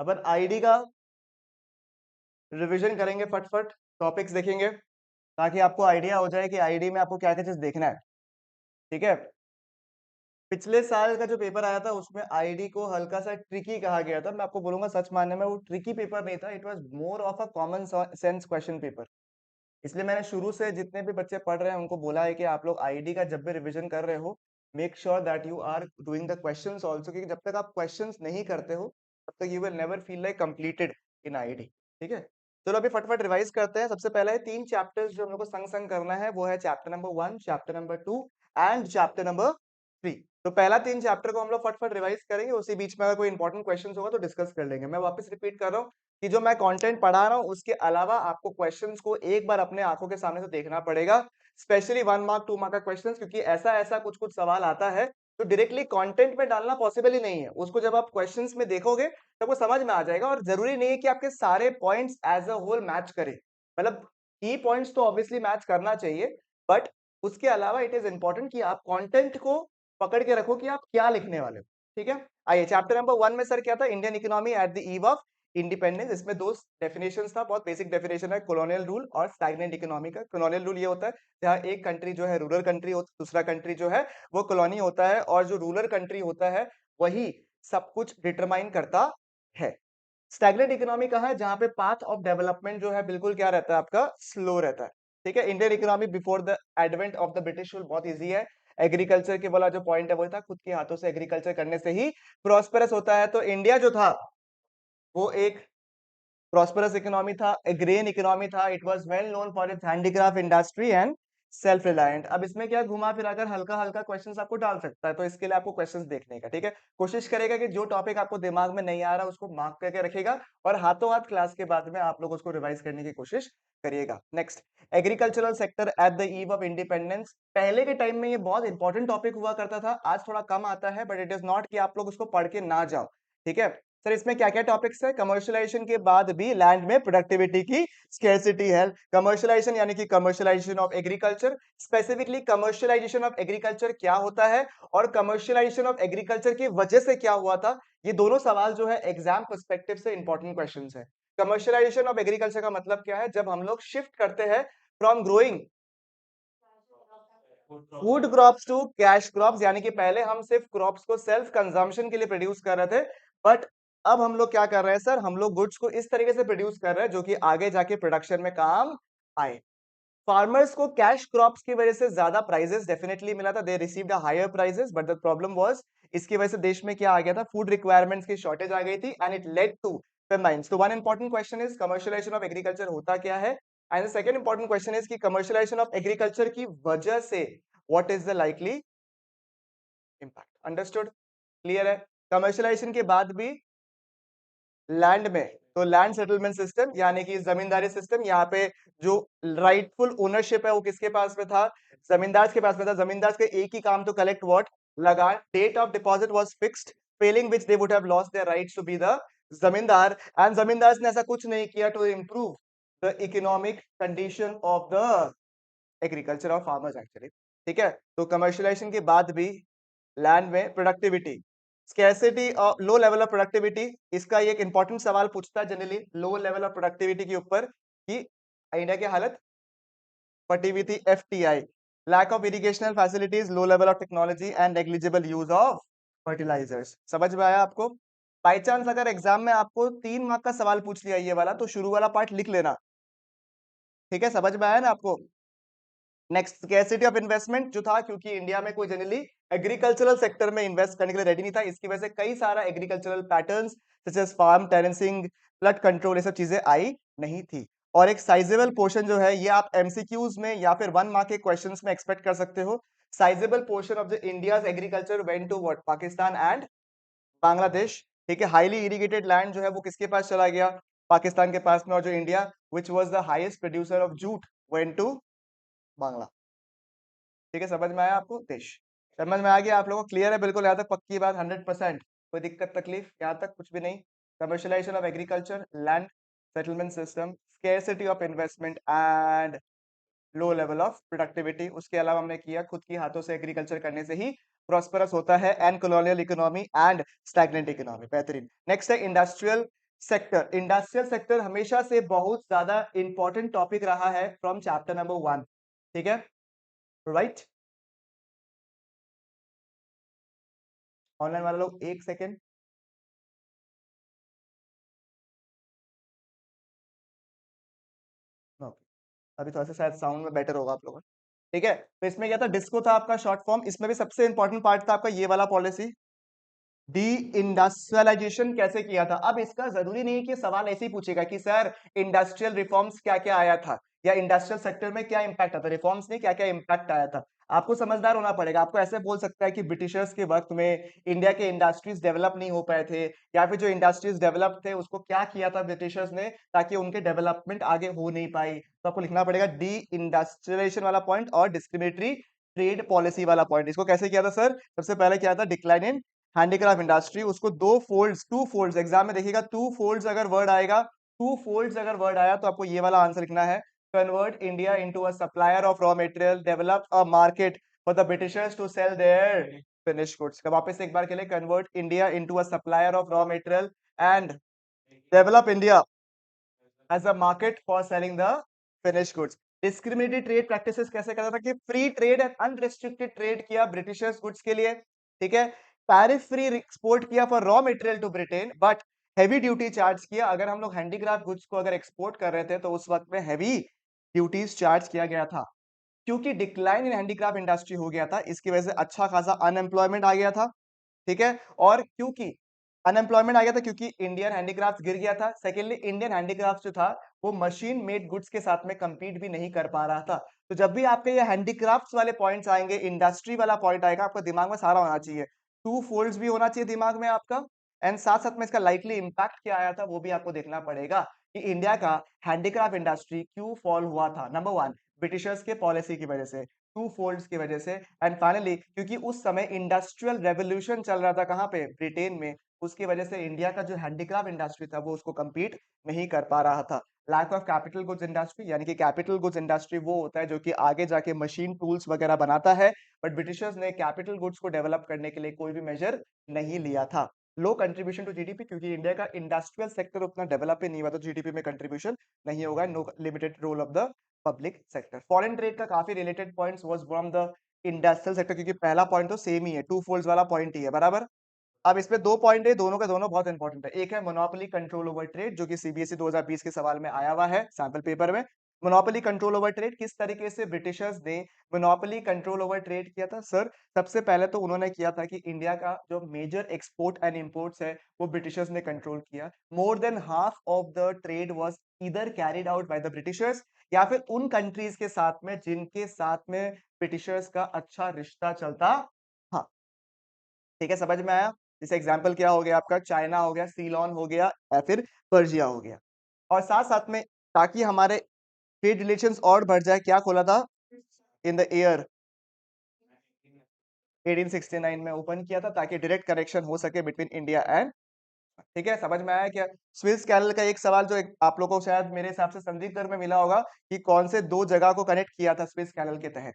अपन ID का revision करेंगे, फटफट topics देखेंगे ताकि आपको आइडिया हो जाए कि आईडी में आपको क्या क्या चीज देखना है। ठीक है। पिछले साल का जो पेपर आया था उसमें आईडी को हल्का सा ट्रिकी कहा गया था। मैं आपको बोलूंगा सच मानने में वो ट्रिकी पेपर नहीं था, it was more of a common sense question paper. इसलिए मैंने शुरू से जितने भी बच्चे पढ़ रहे हैं उनको बोला है कि आप लोग आईडी का जब भी रिवीजन कर रहे हो, make sure that you are doing the questions also, क्योंकि जब तक आप क्वेश्चंस नहीं करते हो तब तक you will never feel like completed in ID. ठीक है। चलो अभी फटाफट रिवाइज करते हैं। सबसे पहले 3 चैप्टर्स जो हम लोग को संग संग करना है वो है chapter number 1, chapter number 2 and chapter number 3। तो पहला 3 चैप्टर को हम लोग फटाफट रिवाइज करेंगे, उसी बीच में अगर कोई इंपॉर्टेंट क्वेश्चन होगा तो डिस्कस कर लेंगे। मैं वापस रिपीट कर रहा हूँ कि जो मैं कंटेंट पढ़ा रहा हूँ उसके अलावा आपको क्वेश्चंस को एक बार अपने आंखों के सामने से देखना पड़ेगा, स्पेशली 1 मार्क 2 मार्क का क्वेश्चंस, क्योंकि ऐसा ऐसा कुछ कुछ सवाल आता है तो डायरेक्टली कंटेंट में डालना पॉसिबल ही नहीं है। उसको जब आप क्वेश्चंस में देखोगे तब वो समझ में आ जाएगा, और जरूरी नहीं है कि आपके सारे points as a whole match करें। मतलब की पॉइंट्स तो ऑब्वियसली मैच करना चाहिए, बट उसके अलावा इट इज इंपॉर्टेंट कि आप कंटेंट को पकड़ के रखो कि आप क्या लिखने वाले हो। ठीक है। आइए चैप्टर नंबर 1 में सर क्या था, Indian economy at the eve of independence. इसमें 2 डेफिनेशंस था, बहुत बेसिक डेफिनेशन है, कॉलोनियल रूल और स्टैग्नेंट इकोनॉमी का। कॉलोनियल रूल ये होता है जहाँ एक कंट्री जो है रूरल कंट्री होता है, दूसरा कंट्री जो है वो कॉलोनी होता है, और जो रूरल कंट्री होता है वही सब कुछ डिटरमाइन करता है। स्टैग्नेंट इकोनॉमी कहाँ है, जहां पे पाथ ऑफ डेवलपमेंट जो है बिल्कुल क्या रहता है आपका, स्लो रहता है। ठीक है। Indian economy before the advent of the British rule बहुत इजी है। एग्रीकल्चर के वाला जो पॉइंट है वो था, खुद के हाथों से एग्रीकल्चर करने से ही प्रॉस्पेरस होता है। तो इंडिया जो था वो एक प्रॉस्पेरस इकोनॉमी था, एग्रेन इकोनॉमी था। It was well known for its handicraft industry and self reliant. अब इसमें क्या घुमा फिराकर हल्का हल्का क्वेश्चंस आपको डाल सकता है, तो इसके लिए आपको क्वेश्चंस देखने का। ठीक है। कोशिश करेगा कि जो टॉपिक आपको दिमाग में नहीं आ रहा उसको मार्क करके रखेगा, और हाथों हाथ क्लास के बाद में आप लोग उसको रिवाइज करने की कोशिश करिएगा। Next, agricultural sector at the eve of independence. पहले के टाइम में ये बहुत इंपॉर्टेंट टॉपिक हुआ करता था, आज थोड़ा कम आता है, बट इट इज नॉट कि आप लोग उसको पढ़ के ना जाओ। ठीक है। सर इसमें क्या क्या टॉपिक्स है, कमर्शियलाइजेशन के बाद भी लैंड में प्रोडक्टिविटी की स्केर्सिटी है। कमर्शियलाइजेशन यानी कि commercialisation of agriculture, specifically commercialisation of agriculture क्या होता है और कमर्शियलाइजेशन ऑफ एग्रीकल्चर की वजह से क्या हुआ था। ये दोनों सवाल जो है एग्जाम पर्सपेक्टिव से इंपॉर्टेंट क्वेश्चंस है। कमर्शियलाइजेशन ऑफ एग्रीकल्चर का मतलब क्या है, जब हम लोग शिफ्ट करते हैं from growing food crops to cash crops, यानी कि पहले हम सिर्फ क्रॉप्स को सेल्फ कंजम्पशन के लिए प्रोड्यूस कर रहे थे, बट अब हम लोग क्या कर रहे हैं सर, हम लोग गुड्स को इस तरीके से प्रोड्यूस कर रहे हैं जो कि आगे जाके प्रोडक्शन में काम आए। फार्मर्स को कैश क्रॉप्स की वजह से ज्यादा प्राइजेस डेफिनेटली मिला था, they received a higher prices, but the problem was इसकी वजह से देश में क्या आ गया था, फूड रिक्वायरमेंट्स की शॉर्टेज आ गई थी, and it led to famines. तो one important question is commercialisation of agriculture होता क्या है, and the second important question is कि कमर्शियलाइजेशन ऑफ एग्रीकल्चर की वजह से what is the likely impact. Understood, clear है। कमर्शियलाइजेशन के बाद भी लैंड में, तो लैंड सेटलमेंट सिस्टम यानी कि जमींदारी सिस्टम, यहाँ पे जो राइटफुल ओनरशिप है वो किसके पास में था, जमींदार के पास में था। जमींदार का एक ही काम तो कलेक्ट व्हाट, लगा। Date of deposit was fixed, failing which they would have lost their rights to be the zamindar, and zamindar ने ऐसा कुछ नहीं किया to improve the economic condition of the agriculture of farmers actually. ठीक है। तो कमर्शियलाइजेशन के बाद भी लैंड में प्रोडक्टिविटी, स्कैरसिटी और लो लेवल ऑफ प्रोडक्टिविटी, इसका एक इंपॉर्टेंट सवाल पूछता है generally low level of productivity के ऊपर कि इंडिया की हालत पटी हुई थी। FTI, lack of irrigational facilities, low level of technology and negligible use of fertilisers. समझ में आया आपको। बाई चांस अगर एग्जाम में आपको 3 मार्क का सवाल पूछ लिया ये वाला, तो शुरू वाला पार्ट लिख लेना। ठीक है, समझ में आया ना आपको। नेक्स्ट, स्कैरसिटी ऑफ इन्वेस्टमेंट जो था, क्योंकि इंडिया में कोई जनरली एग्रीकल्चरल सेक्टर में इन्वेस्ट करने के लिए रेडी नहीं था, इसकी वजह से कई सारा agricultural patterns such as farm terracing, flood control, ये सब चीजें आई नहीं थी। और एक साइजेबल पोर्शन जो है, ये आप एमसीक्यूज में या फिर 1 मार्क के क्वेश्चंस में एक्सपेक्ट कर सकते हो। Sizeable portion of the India's agriculture went to what, Pakistan and Bangladesh. ठीक है। हाईली इरिगेटेड लैंड जो है वो किसके पास चला गया, पाकिस्तान के पास में। और जो India which was the highest producer of jute went to Bangla. ठीक है, समझ में आया आपको देश, समझ में आ गया आप लोगों को, क्लियर है बिल्कुल यहाँ तक, पक्की बात 100%, कोई दिक्कत तकलीफ यहाँ तक कुछ भी नहीं। Commercialisation of agriculture, land settlement system, scarcity of investment and low level of productivity, उसके अलावा हमने किया खुद की हाथों से एग्रीकल्चर करने से ही प्रॉस्परस होता है, and colonial economy and stagnant economy. बेहतरीन। नेक्स्ट है इंडस्ट्रियल सेक्टर, इंडस्ट्रियल सेक्टर हमेशा से बहुत ज्यादा इंपॉर्टेंट टॉपिक रहा है फ्रॉम चैप्टर नंबर 1, ठीक है, राइट। ऑनलाइन वाले लोग एक सेकेंड, अभी थोड़ा सा शायद साउंड में बेटर होगा आप लोगों का, ठीक है। तो इसमें क्या था, डिस्को था आपका शॉर्ट फॉर्म, इसमें भी सबसे इंपॉर्टेंट पार्ट था आपका ये वाला पॉलिसी, डी इंडस्ट्रियलाइजेशन कैसे किया था। अब इसका जरूरी नहीं कि सवाल ऐसे ही पूछेगा कि सर इंडस्ट्रियल रिफॉर्म्स क्या क्या आया था या इंडस्ट्रियल सेक्टर में क्या इंपैक्ट आता, रिफॉर्म्स ने क्या क्या इंपैक्ट आया था। आपको समझदार होना पड़ेगा, आपको ऐसे बोल सकता है कि ब्रिटिशर्स के वक्त में इंडिया के इंडस्ट्रीज डेवलप नहीं हो पाए थे, या फिर जो इंडस्ट्रीज डेवलप थे उसको क्या किया था ब्रिटिशर्स ने ताकि उनके डेवलपमेंट आगे हो नहीं पाई। तो आपको लिखना पड़ेगा डी इंडस्ट्रियलाइजेशन वाला पॉइंट और डिस्क्रिमिनेटरी ट्रेड पॉलिसी वाला पॉइंट। इसको कैसे किया था सर, सबसे पहले क्या था, डिक्लाइन इन हैंडीक्राफ्ट इंडस्ट्री, उसको दो फोल्ड्स, टू फोल्ड्स, एग्जाम में देखिएगा टू फोल्ड्स अगर वर्ड आएगा, टू फोल्ड्स अगर वर्ड आया तो आपको ये वाला आंसर लिखना है, convert India into a supplier of raw material, develop a market for the Britishers to sell their finish goods. वापस से एक बार के लिए, convert India into a supplier of raw material and develop India as a market for selling the finish goods. Discriminatory trade practices कैसे करता था कि free trade and unrestricted trade किया ब्रिटिशर्स गुड्स के लिए, ठीक है। टैरिफ फ्री एक्सपोर्ट किया for raw material to Britain, but heavy duty charge किया। अगर हम लोग हैंडीक्राफ्ट गुड्स को अगर एक्सपोर्ट कर रहे थे तो उस वक्त में हैवी ड्यूटीज चार्ज किया गया था। क्योंकि डिक्लाइन इन हैंडीक्राफ्ट इंडस्ट्री हो गया था, इसकी वजह से अच्छा खासा अनएम्प्लॉयमेंट आ गया था, ठीक है। और क्योंकि अनएम्प्लॉयमेंट आ गया था क्योंकि इंडियन हैंडीक्राफ्ट गिर गया था। सेकेंडली इंडियन हैंडीक्राफ्ट जो था वो मशीन मेड गुड्स के साथ में compete भी नहीं कर पा रहा था। तो जब भी आपके ये हैंडीक्राफ्ट्स वाले पॉइंट्स आएंगे, इंडस्ट्री वाला पॉइंट आएगा, आपका दिमाग में सारा होना चाहिए, टू फोल्ड्स भी होना चाहिए दिमाग में आपका, एंड साथ साथ में इसका लाइटली इंपैक्ट क्या आया था वो भी आपको देखना पड़ेगा कि इंडिया का हैंडीक्राफ्ट इंडस्ट्री क्यों फॉल हुआ था। नंबर वन, ब्रिटिशर्स के पॉलिसी की वजह से, टू फोल्ड्स की वजह से, एंड फाइनली क्योंकि उस समय इंडस्ट्रियल रेवोल्यूशन चल रहा था कहाँ पे, ब्रिटेन में, उसकी वजह से इंडिया का जो हैंडीक्राफ्ट इंडस्ट्री था वो उसको compete नहीं कर पा रहा था। Lack of capital goods industry, यानी कि कैपिटल गुड्स इंडस्ट्री वो होता है जो कि आगे जाके मशीन टूल्स वगैरह बनाता है, बट ब्रिटिशर्स ने कैपिटल गुड्स को डेवलप करने के लिए कोई भी मेजर नहीं लिया था। लो कंट्रीब्यूशन टू जीडीपी, क्योंकि इंडिया का इंडस्ट्रियल सेक्टर उतना डेवलप ही नहीं हुआ तो जीडीपी में कंट्रीब्यूशन नहीं होगा। No limited role of the public sector. Foreign trade का काफी related points was from the industrial sector, क्योंकि पहला पॉइंट तो सेम ही है, टू फोल्ड्स वाला पॉइंट ही है, बराबर। अब इसमें दो पॉइंट है, दोनों के दोनों बहुत इंपॉर्टेंट है। एक है मोनोपोली कंट्रोल ओवर ट्रेड, जो कि सीबीएसई 2020 के सवाल में आया हुआ है सैंपल पेपर में। मोनोपोली कंट्रोल ओवर ट्रेड, किस तरीके से ब्रिटिशर्स ने मोनोपोली कंट्रोल ओवर ट्रेड किया था सर। सबसे पहले तो उन्होंने किया था कि इंडिया का जो मेजर एक्सपोर्ट एंड इंपोर्ट्स है वो ब्रिटिशर्स ने कंट्रोल किया। More than half of the trade was either carried out by the Britishers, या फिर उन कंट्रीज के साथ में जिनके साथ में ब्रिटिशर्स का अच्छा रिश्ता चलता। हाँ, ठीक है, समझ में आया। जैसे एग्जाम्पल क्या हो गया आपका, चाइना हो गया, सीलोन हो गया, या फिर पर्जिया हो गया। और साथ साथ में ताकि हमारे ट्रेड रिलेशंस और बढ़ जाए, क्या खोला था इन द ईयर 1869 में ओपन किया था, ताकि डायरेक्ट कनेक्शन हो सके बिटवीन इंडिया एंड, ठीक है, समझ में आया क्या। स्विस कैनल का एक सवाल जो आप लोगों को शायद मेरे हिसाब से संदिग्ध में मिला होगा कि कौन से दो जगह को कनेक्ट किया था स्विस कैनल के तहत,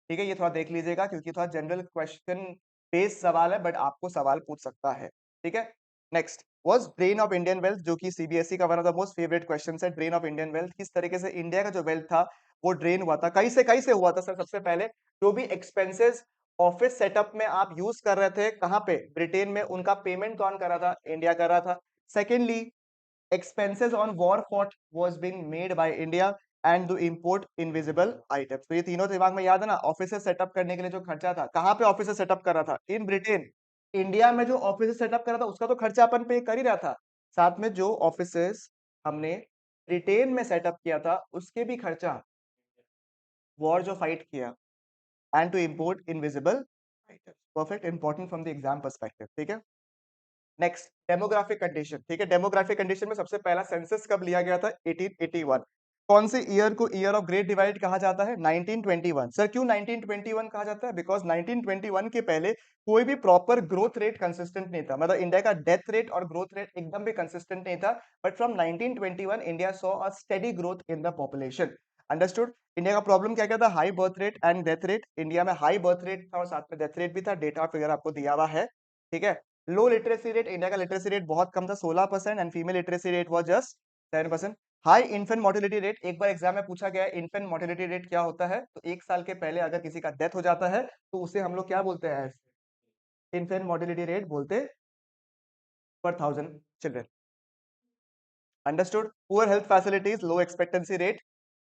ठीक है, ये थोड़ा देख लीजिएगा क्योंकि थोड़ा जनरल क्वेश्चन बेस्ड सवाल है, बट आपको सवाल पूछ सकता है, ठीक है। Next was drain of Indian wealth, जो कि सीबीएसई का one of the most favourite question है। ड्रेन ऑफ इंडियन वेल्थ, किस तरीके से इंडिया का जो वेल्थ था वो ड्रेन हुआ था, कहीं से हुआ था सर। सबसे पहले जो भी एक्सपेंसेस ऑफिस सेटअप में आप यूज कर रहे थे कहाँ पे, ब्रिटेन में, उनका पेमेंट कौन कर रहा था, इंडिया कर रहा था। Secondly, expenses on war fought was being made by India and to import invisible items। तो ये तीनों दिमाग में याद है ना। ऑफिस सेटअप करने के लिए जो खर्चा था, कहाँ पे ऑफिस सेटअप कर रहा था, इन ब्रिटेन। इंडिया में जो ऑफिस सेटअप कर रहा था उसका तो खर्चा अपन पे कर ही रहा था, साथ में जो ऑफिस हमने ब्रिटेन में सेटअप किया था उसके भी खर्चा, वॉर जो फाइट किया, and to import invisible items. Perfect, important from the exam perspective, ठीक है। नेक्स्ट, डेमोग्राफिक कंडीशन, ठीक है। डेमोग्राफिक कंडीशन में सबसे पहला सेंसस कब लिया गया था, 1881। कौन से ईयर को ईयर ऑफ ग्रेट डिवाइड कहा जाता है, 1921। सर क्यों 1921 कहा जाता है, बिकॉज 1921 के पहले कोई भी प्रॉपर ग्रोथ रेट कंसिस्टेंट नहीं था, मतलब इंडिया का डेथ रेट और ग्रोथ रेट एकदम भी कंसिस्टेंट नहीं था। But from 1921 India saw a steady growth in the population. Understood. India का प्रॉब्लम क्या क्या था, high birth rate and death rate. India में हाई बर्थ रेट था और साथ में डेथ रेट भी था, डेटा फिगर आपको दिया हुआ है, ठीक है। लो लिटरेसी रेट, इंडिया का लिटरेसी रेट बहुत कम था 16%, and female literacy rate was just 10%। High infant mortality rate, एक बार एग्जाम में पूछा गया है इन्फेंट मोर्टेलिटी रेट क्या होता है, तो 1 साल के पहले अगर किसी का डेथ हो जाता है तो उसे हम लोग क्या बोलते हैं, इन्फेंट मोर्टेलिटी रेट बोलते पर 1000 children. Understood. Poor health facilities, low expectancy rate,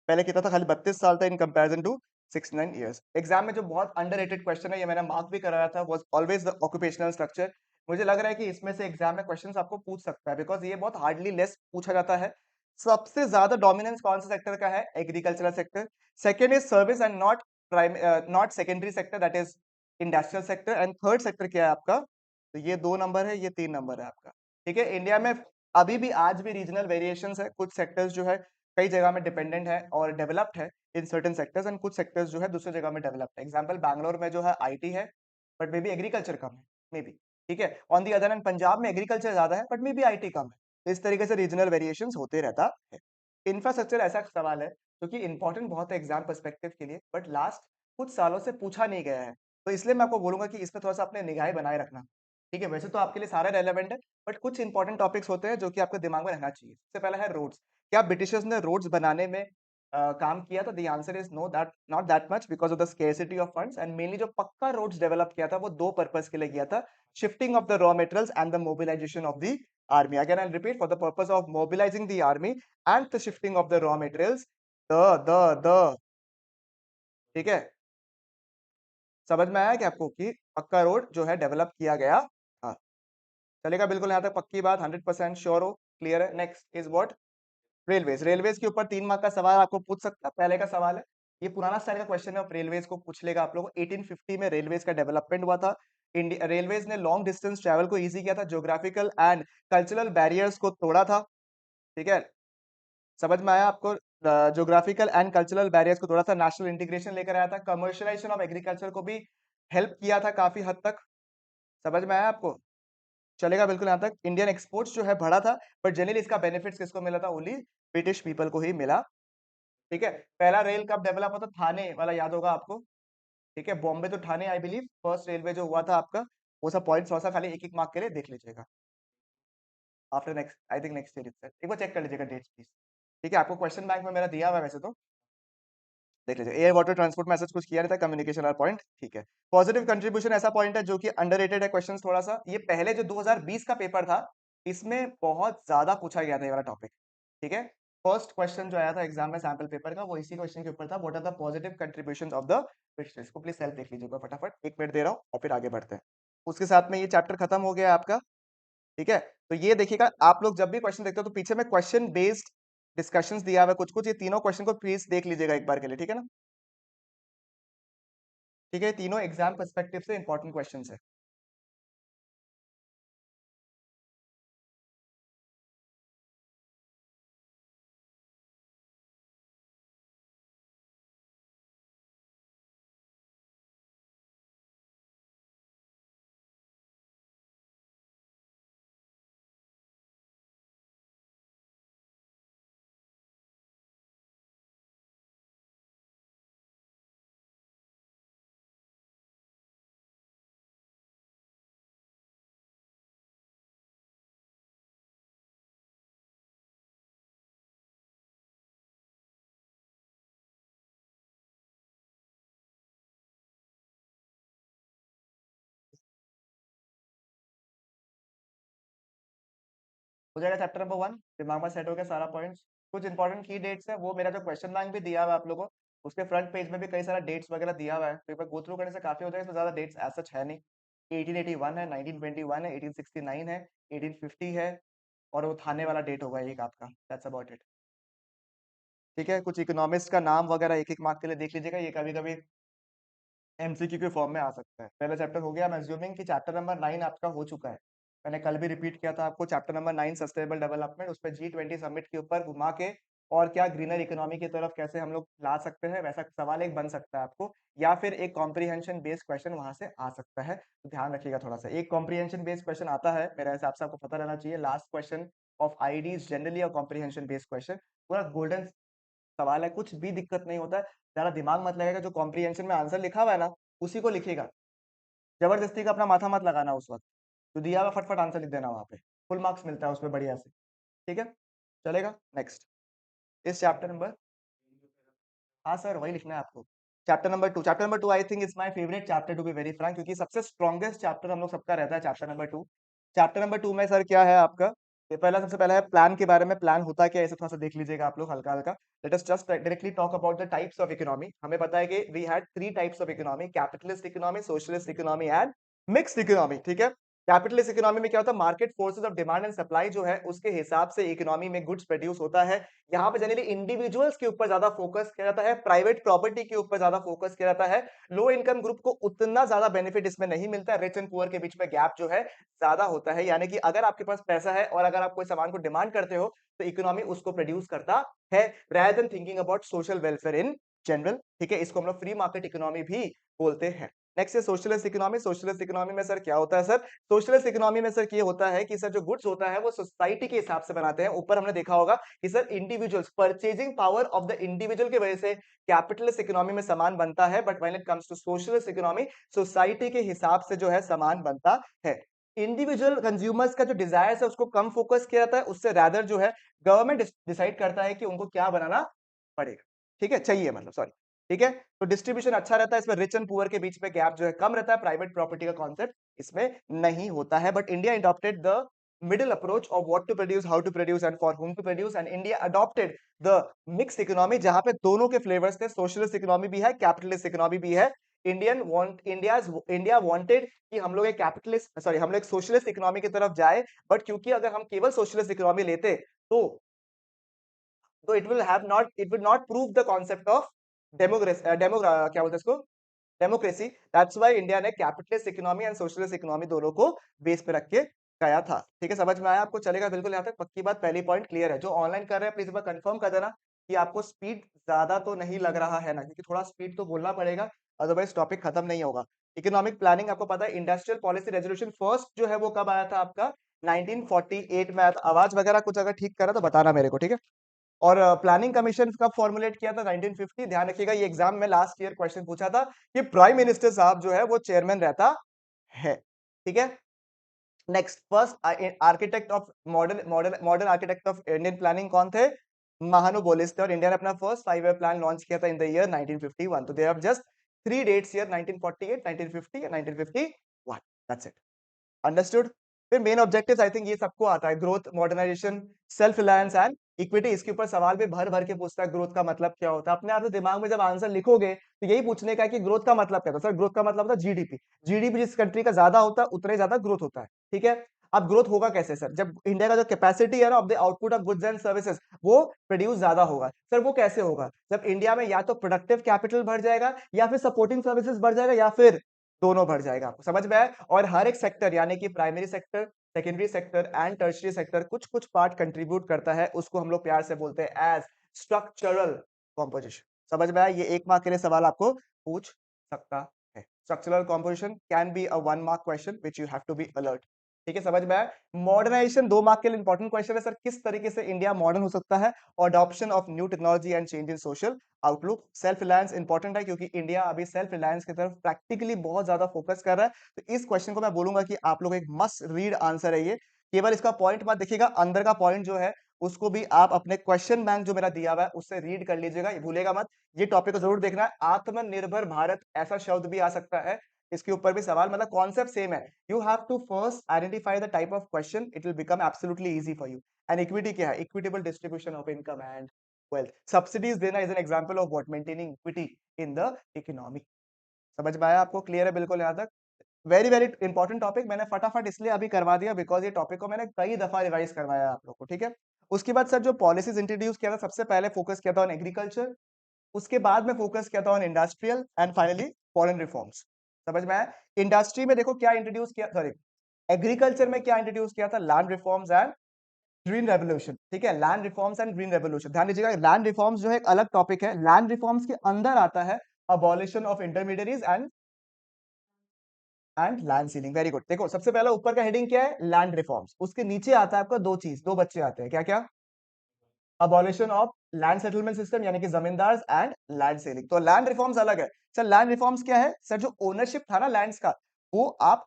पहले कितना था, खाली 32 साल था in comparison to 69 years. Exam में जो बहुत अंडररेटेड क्वेश्चन है, ये मैंने मार्क भी कराया था, was always the occupational structure. मुझे लग रहा है कि इसमें से एग्जाम में क्वेश्चंस आपको पूछ सकता है, बिकॉज ये बहुत हार्डली लेस पूछा जाता है। सबसे ज्यादा डोमिनेंस कौन सा सेक्टर का है, agricultural sector. Second is service and not prime, not secondary sector, that is industrial sector. And third sector क्या है आपका, तो ये 2 नंबर है, ये 3 नंबर है आपका। ठीक है, इंडिया में अभी भी आज भी रीजनल वेरिएशंस है, कुछ सेक्टर्स जो है कई जगह में डिपेंडेंट है और डेवलप्ड है इन सर्टेन सेक्टर्स, एंड कुछ सेक्टर्स जो है दूसरी जगह में डेवलप्ड है। एग्जांपल बैंगलोर में जो है आईटी है, बट मे बी एग्रीकल्चर कम है, मे बी। ठीक है, on the other hand Punjab में एग्रीकल्चर ज्यादा है, बट मे बी आईटी कम है। तो इस तरीके से रीजनल वेरिएशंस होते रहता है। इंफ्रास्ट्रक्चर ऐसा सवाल है जो कि इंपॉर्टेंट बहुत है एग्जाम पर्सपेक्टिव के लिए, बट लास्ट कुछ सालों से पूछा नहीं गया है, तो इसलिए मैं आपको बोलूंगा कि इसमें थोड़ा सा अपने निगाहें बनाए रखना। ठीक है, वैसे तो आपके लिए सारे रेलेवेंट है, बट कुछ इंपॉर्टेंट टॉपिक्स होते हैं जो कि आपके दिमाग में रहना चाहिए। सबसे पहला है रोड्स। क्या ब्रिटिशर्स ने रोड्स बनाने में काम किया था? The answer is no, that not that much, because of the scarcity of funds. And mainly जो पक्का रोड्स डेवलप किया था वो दो पर्पस के लिए किया था, shifting of the raw materials and the mobilisation of the army. Again I repeat, for the purpose of mobilising the army and the shifting of the raw materials, the ठीक है, समझ में आया कि आपको कि पक्का रोड जो है डेवलप किया गया। हाँ, चलेगा बिल्कुल, यहाँ तक पक्की बात, 100% श्योर हो, क्लियर है। Next is what, railways. Railways के ऊपर 3 मार्क का सवाल आपको पूछ सकता है। पहले का सवाल है, ये पुराना स्टाइल का क्वेश्चन है, रेलवेज को पूछ लेगा आप लोगों को। 1850 में रेलवेज का डेवलपमेंट हुआ था। इंडिया रेलवेज ने लॉन्ग डिस्टेंस ट्रैवल को इजी किया था, ज्योग्राफिकल एंड कल्चरल बैरियर्स को तोड़ा था। ठीक है, समझ में आया आपको? ज्योग्राफिकल एंड कल्चरल बैरियर्स को तोड़ा था, नेशनल इंटीग्रेशन लेकर आया था, कमर्शियलाइजेशन ऑफ एग्रीकल्चर को भी हेल्प किया था काफी हद तक। समझ में आया आपको? चलेगा बिल्कुल, यहाँ तक। इंडियन एक्सपोर्ट्स जो है बढ़ा था, बट जनरली इसका बेनिफिट्स किसको मिला था? ओनली ब्रिटिश पीपल को ही मिला। ठीक है, पहला रेल कब डेवलप होता? थाने वाला याद होगा आपको। ठीक है, बॉम्बे तो Thane I believe first railway जो हुआ था आपका। वो सब पॉइंट्स थोड़ा सा खाली एक एक मार्क के लिए देख लीजिएगा। After next, I think next year itself, एक बार चेक कर लीजिएगा डेट्स प्लीज। ठीक है, आपको क्वेश्चन बैंक में मेरा दिया हुआ है वैसे तो, देख लीजिए। एयर वाटर ट्रांसपोर्ट में ऐसा कुछ किया नहीं था, कम्युनिकेशन और पॉइंट। ठीक है, पॉजिटिव कंट्रीब्यूशन ऐसा पॉइंट है जो कि अंडररेटेड है क्वेश्चन थोड़ा सा। ये पहले जो 2020 का पेपर था, इसमें बहुत ज्यादा पूछा गया था ये वाला टॉपिक। ठीक है, फर्स्ट क्वेश्चन जो आया था एग्जाम में सैंपल पेपर का, वो इसी क्वेश्चन के ऊपर था, what are the positive contributions of the British. इसको प्लीज सेल्फ देख लीजिएगा फटाफट, 1 मिनट दे रहा हूँ और फिर आगे बढ़ते हैं। उसके साथ में ये चैप्टर खत्म हो गया आपका। ठीक है, तो ये देखिएगा आप लोग जब भी क्वेश्चन देखते हो तो पीछे में क्वेश्चन बेस्ड डिस्कशंस दिया हुआ है कुछ कुछ, ये तीनों क्वेश्चन को प्लीज देख लीजिएगा एक बार के लिए, ठीक है ना? ठीक है, तीनों एग्जाम पर्सपेक्टिव से इंपॉर्टेंट क्वेश्चंस है। हो जाएगा चैप्टर नंबर 1, दिमाग में सेट हो गया सारा पॉइंट्स। कुछ इंपॉर्टेंट की डेट्स है, वो मेरा जो क्वेश्चन बैंक भी दिया हुआ है आप लोगों को, उसके फ्रंट पेज में भी कई सारा डेट्स वगैरह दिया हुआ है, तो एक बार गो थ्रू करने से काफी हो जाएगा। इसमें ज्यादा डेट्स ऐसा है नहीं। 1881 है, 1921 है, 1869 है, 1850 है, और वो थाने वाला डेट होगा एक आपका, दैट्स अबाउट इट। ठीक है, कुछ इकोनॉमिस्ट का नाम वगैरह एक एक मार्क के लिए देख लीजिएगा, ये कभी कभी एमसीक्यू के फॉर्म में आ सकता है। पहला चैप्टर हो गया, मैं अज्यूमिंग कि चैप्टर नंबर 9 आपका हो चुका है। मैंने कल भी रिपीट किया था आपको, चैप्टर नंबर 9 सस्टेनेबल डेवलपमेंट, उस पर G20 समिट के ऊपर घुमा के और क्या ग्रीनर इकोनॉमी की तरफ कैसे हम लोग ला सकते हैं, वैसा सवाल एक बन सकता है आपको, या फिर एक कॉम्प्रीहेंशन बेस्ड क्वेश्चन वहां से आ सकता है। तो ध्यान रखिएगा थोड़ा सा, एक कॉम्प्रीहेंशन बेस्ड क्वेश्चन आता है मेरे हिसाब से, आपको पता रहना चाहिए। Last question of IDs generally और कॉम्प्रीहेंशन बेस्ड क्वेश्चन पूरा गोल्डन सवाल है, कुछ भी दिक्कत नहीं होता है। ज्यादा दिमाग मत लगेगा, जो कॉम्प्रीहेंशन में आंसर लिखा हुआ है ना, उसी को लिखेगा। जबरदस्ती का अपना माथा मत लगाना उस वक्त। जो दिया हुआ फटफट आंसर लिख देना वहां पे, फुल मार्क्स मिलता है उसमें बढ़िया से। ठीक है, चलेगा। नेक्स्ट इस चैप्टर नंबर, हाँ सर वही लिखना है आपको। Chapter number two I think is my favourite chapter to be very Frank, क्योंकि सबसे स्ट्रॉन्गेस्ट चैप्टर हम लोग सबका रहता है chapter number two. Chapter number two में सर क्या है आपका, ये पहला सबसे पहला है प्लान के बारे में, प्लान होता क्या है इसे थोड़ा सा देख लीजिएगा आप लोग हल्का हल्का। Let us just directly talk about the types of economy. हमें पता है कि we had three types of economy, capitalist economy, socialist economy and mixed economy. ठीक है, कैपिटलिस्ट इकोनॉमी में क्या होता है, market forces of demand and supply जो है उसके हिसाब से इकोनॉमी में गुड्स प्रोड्यूस होता है। यहाँ पे जनरली इंडिविजुअल्स के ऊपर ज्यादा फोकस किया जाता है, प्राइवेट प्रॉपर्टी के ऊपर ज्यादा फोकस किया जाता है। लो इनकम ग्रुप को उतना ज्यादा बेनिफिट इसमें नहीं मिलता, रिच एंड पुअर के बीच में गैप जो है ज्यादा होता है। यानी कि अगर आपके पास पैसा है और अगर आप कोई सामान को डिमांड करते हो तो इकोनॉमी उसको प्रोड्यूस करता है, rather than thinking about social welfare in general. ठीक है, इसको हम लोग फ्री मार्केट इकोनॉमी भी बोलते हैं। नेक्स्ट है सोशलिस्ट इकोनॉमी। सोशलिस्ट इकोनॉमी में सर क्या होता है, सर सोशलिस्ट इकोनॉमी में सर ये होता है कि सर जो गुड्स होता है वो सोसाइटी के हिसाब से बनाते हैं। ऊपर हमने देखा होगा कि sir individuals, purchasing power of the individual की वजह से कैपिटलिस्ट इकोनॉमी में सामान बनता है, but when it comes to socialist economy society के हिसाब से जो है सामान बनता है। इंडिविजुअल कंज्यूमर्स का जो डिजायर है उसको कम फोकस किया जाता है, उससे रैदर जो है गवर्नमेंट डिसाइड करता है कि उनको क्या बनाना पड़ेगा। ठीक है, चाहिए मतलब, सॉरी। ठीक है, तो डिस्ट्रीब्यूशन अच्छा रहता है इसमें, रिच एंड पुअर के बीच में गैप जो है कम रहता है, प्राइवेट प्रॉपर्टी का कॉन्सेप्ट इसमें नहीं होता है। But India adopted the middle approach of what to produce, how to produce and for whom to produce, and India adopted the mixed economy जहां पे दोनों के फ्लेवर्स थे, सोशलिस्ट इकोनॉमी भी है, कैपिटलिस्ट इकोनॉमी भी है। इंडिया वांटेड कि हम लोग एक कैपिटलिस्ट, सॉरी हम लोग एक सोशलिस्ट इकोनॉमी की तरफ जाए, बट क्योंकि अगर हम केवल सोशलिस्ट इकोनॉमी लेते तो it will not prove the concept of democracy, क्या बोलते हैं इसको, डेमोक्रेसी। दैट्स व्हाई इंडिया ने capitalist economy and socialist economy दोनों को बेस पे रख के गया था। ठीक है, समझ में आया आपको, चलेगा बिल्कुल यहाँ तक पक्की बात, पहली पॉइंट क्लियर है। जो ऑनलाइन कर रहे हैं प्लीज एक बार कंफर्म कर देना कि आपको स्पीड ज्यादा तो नहीं लग रहा है ना, क्योंकि थोड़ा स्पीड तो बोलना पड़ेगा, अदरवाइज टॉपिक खत्म नहीं होगा। इकोनॉमिक प्लानिंग आपको पता है, इंडस्ट्रियल पॉलिसी रेजोल्यूशन फर्स्ट जो है वो कब आया था आपका, 1948 में आया था। आवाज वगैरह कुछ अगर ठीक करा तो बताना मेरे को, ठीक है। और प्लानिंग कमीशन कब फॉर्मुलेट किया था, 1950। ध्यान रखिएगा ये एग्जाम में लास्ट ईयर क्वेश्चन पूछा था कि प्राइम मिनिस्टर साहब जो है वो चेयरमैन रहता है। ठीक है, next first architect of modern architect of Indian planning कौन थे, महानुबोलिस थे। और इंडिया ने अपना फर्स्ट 5 ईयर प्लान लॉन्च किया था इन द ईयर 1951। तो they have just 3 dates here, 1948, 1950 and 1951। That's it, understood. फिर मेन ऑब्जेक्टिव्स आई थिंक ये सबको आता है, growth, modernisation, self reliance and equity. इसके ऊपर सवाल भी भर भर के पूछता है, ग्रोथ का मतलब क्या होता है। अपने आप से दिमाग में जब आंसर लिखोगे तो यही पूछने का है कि ग्रोथ का मतलब क्या था। सर ग्रोथ का मतलब होता है जीडीपी, जीडीपी जिस कंट्री का ज्यादा होता है उतना ही ज्यादा ग्रोथ होता है। ठीक है, अब ग्रोथ होगा कैसे सर, जब इंडिया का जो कैपेसिटी है ना of the output of goods and services वो प्रोड्यूस ज्यादा होगा। सर वो कैसे होगा, जब इंडिया में या तो प्रोडक्टिव कैपिटल बढ़ जाएगा या फिर सपोर्टिंग सर्विसेज बढ़ जाएगा या फिर दोनों बढ़ जाएगा। आपको समझ में आया। और हर एक सेक्टर यानी कि primary sector, secondary sector and tertiary sector कुछ कुछ पार्ट कंट्रीब्यूट करता है, उसको हम लोग प्यार से बोलते हैं एज स्ट्रक्चरल कॉम्पोजिशन। समझ में आया, ये 1 मार्क के लिए सवाल आपको पूछ सकता है। Structural composition can be a 1 mark question which you have to be alert. ठीक है, समझ में आया। मॉडर्नाइजेशन 2 मार्क के लिए इंपॉर्टेंट क्वेश्चन है सर, किस तरीके से इंडिया मॉडर्न हो सकता है, adoption of new technology and change in social outlook. Self reliance important है क्योंकि इंडिया अभी सेल्फ रिलायंस की तरफ प्रैक्टिकली बहुत ज्यादा फोकस कर रहा है। तो इस क्वेश्चन को मैं बोलूंगा कि आप लोग एक मस्ट रीड आंसर है ये, केवल इसका पॉइंट मत देखिएगा, अंदर का पॉइंट जो है उसको भी आप अपने क्वेश्चन बैंक जो मेरा दिया हुआ है उससे रीड कर लीजिएगा, ये भूलेगा मत। ये टॉपिक को जरूर देखना है। आत्मनिर्भर भारत ऐसा शब्द भी आ सकता है, इसके ऊपर भी सवाल, मतलब कॉन्सेप्ट सेम है। You have to first identify the type of question, it will become absolutely easy for you. And equity क्या है, equitable distribution of income and wealth. Subsidies देना is an example of what, maintaining equity in the economy. समझ में आया आपको, clear है बिल्कुल यहाँ तक। वेरी वेरी इंपॉर्टेंट टॉपिक, मैंने फटाफट इसलिए अभी करवा दिया बिकॉज ये टॉपिक को मैंने कई दफा रिवाइज करवाया है आप लोग को। ठीक है, उसके बाद सर जो पॉलिसीज इंट्रोड्यूस किया था, सबसे पहले फोकस किया था ऑन एग्रीकल्चर, उसके बाद में फोकस किया था on industrial and finally foreign reforms. समझ में आया। इंडस्ट्री में देखो क्या इंट्रोड्यूस किया, सॉरी एग्रीकल्चर में क्या इंट्रोड्यूस किया था, land reforms and green revolution. ठीक है, land reforms and green revolution, ध्यान दीजिएगा। लैंड रिफॉर्म्स जो है एक अलग टॉपिक है, लैंड रिफॉर्म्स के अंदर आता है abolition of intermediaries and land ceiling. Very good. देखो सबसे पहला ऊपर का हेडिंग क्या है, लैंड रिफॉर्म्स, उसके नीचे आता है आपका दो बच्चे आते हैं, क्या क्या, abolition of land settlement system यानी कि जमींदार एंड लैंड सेलिंग। तो लैंड रिफॉर्म्स अलग है सर। लैंड रिफॉर्म्स क्या है सर, जो ओनरशिप था ना लैंड्स का वो आप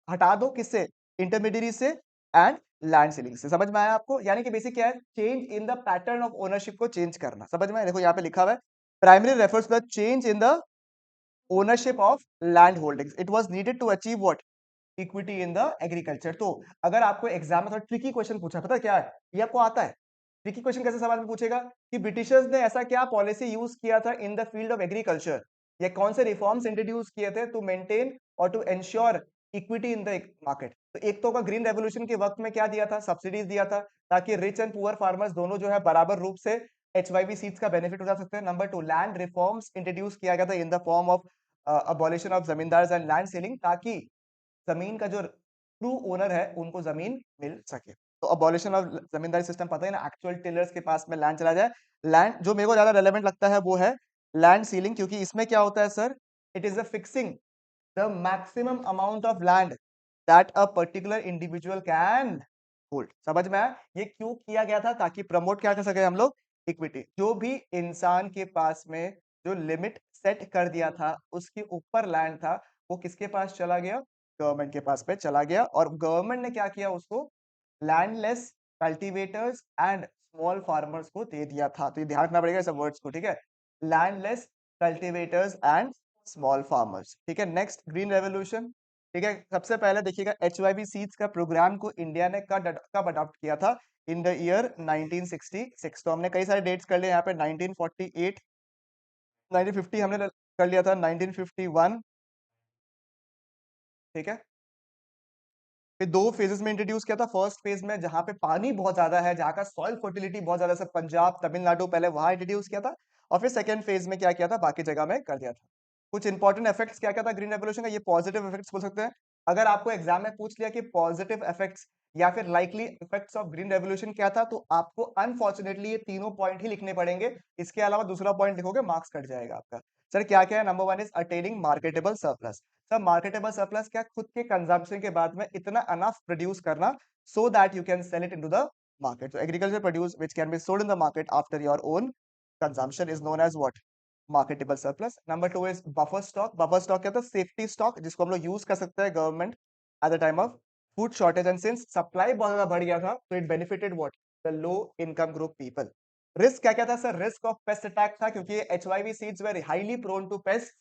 हटा दो, किससे, इंटरमीडियरी से एंड लैंड सीलिंग से। समझ में आया आपको? यानी कि बेसिक क्या है, change in the pattern of ownership को चेंज करना। समझ में आया? देखो यहाँ पे लिखा हुआ है, primary refers to the change in the ownership of land holdings, it was needed to achieve what, equity in the agriculture. तो अगर आपको एग्जाम में थोड़ा ट्रिकी क्वेश्चन पूछा, पता है क्या है, ये आपको आता है। ट्रिकी क्वेश्चन कैसे सवाल में पूछेगा कि ब्रिटिशर्स ने ऐसा क्या पॉलिसी यूज किया था in the field of agriculture, या कौन से रिफॉर्म्स इंट्रोड्यूस किए थे टू मेंटेन और to ensure equity in the market. तो एक तो होगा ग्रीन रेवोल्यूशन के वक्त में क्या दिया था, सब्सिडीज दिया था, ताकि रिच एंड पुअर फार्मर्स दोनों जो है बराबर रूप से HYV सीड्स का बेनिफिट उठा सकते हैं। नंबर 2, लैंड रिफॉर्म्स इंट्रोड्यूस किया गया था in the form of abolition of zamindars and land ceiling, ताकि जमीन का जो ट्रू ओनर है उनको जमीन मिल सके। तो अबॉलिशन ऑफ जमींदारी सिस्टम, पता है ना, एक्चुअल टिलर्स के पास में लैंड चला जाए। लैंड जो मेरे को ज्यादा रेलेवेंट लगता है वो है लैंड सीलिंग, क्योंकि इसमें क्या होता है sir, it is a fixing the maximum amount of land that a particular individual can hold. समझ में आया? ये क्यों किया गया था, ताकि प्रमोट क्या कर सके हम लोग, इक्विटी। जो भी इंसान के पास में जो लिमिट सेट कर दिया था उसके ऊपर लैंड था, वो किसके पास चला गया, गवर्नमेंट के पास पे चला गया। और गवर्नमेंट ने क्या किया, उसको landless cultivators and small farmers को दे दिया था। तो ये ध्यान रखना पड़ेगा सब वर्ड्स को, ठीक है, landless cultivators and small farmers. ठीक है, नेक्स्ट ग्रीन रेवोल्यूशन। ठीक है, सबसे पहले देखिएगा HYV सीड्स का प्रोग्राम को इंडिया ने कब अडॉप्ट किया था, इन द ईयर 1966। तो हमने कई सारे डेट्स कर लिए यहाँ पे, 1948, 1950 हमने कर लिया था, 1951। ठीक है, फिर दो फेजेस में इंट्रोड्यूस किया था। फर्स्ट फेज में जहां पे पानी बहुत ज्यादा है, जहां का सॉइल फर्टिलिटी बहुत ज्यादा है, सब पंजाब तमिलनाडु पहले वहां इंट्रोड्यूस किया था। और फिर सेकंड फेज में क्या किया था, बाकी जगह में कर दिया था। कुछ इंपॉर्टेंट इफेक्ट्स क्या क्या था ग्रीन रेवोल्यूशन का, ये पॉजिटिव इफेक्ट्स बोल सकते हैं। अगर आपको एग्जाम में पूछ लिया कि पॉजिटिव इफेक्ट्स या फिर likely effects of green revolution क्या था, तो आपको अनफॉर्चुनेटली ये तीनों पॉइंट ही लिखने पड़ेंगे। इसके अलावा दूसरा पॉइंट लिखोगे मार्क्स कट जाएगा आपका। सर क्या क्या है, number 1 is attaining marketable surplus. Sir marketable surplus क्या, खुद के कंजम्पशन के बाद में इतना अनफ प्रोड्यूस करना so that you can sell it into the market. So agriculture produce which can be sold in the market after your own consumption is known as what? Marketable surplus. Number 2 is buffer stock. Buffer stock क्या था, safety stock, जिसको हम लोग use कर सकते हैं government at the time of food shortage. And since supply बहुत ज्यादा बढ़ गया था, तो it benefited what, the low income group people. Risk क्या क्या था sir, risk of pest attack था, क्योंकि HYV seeds were highly prone to pest,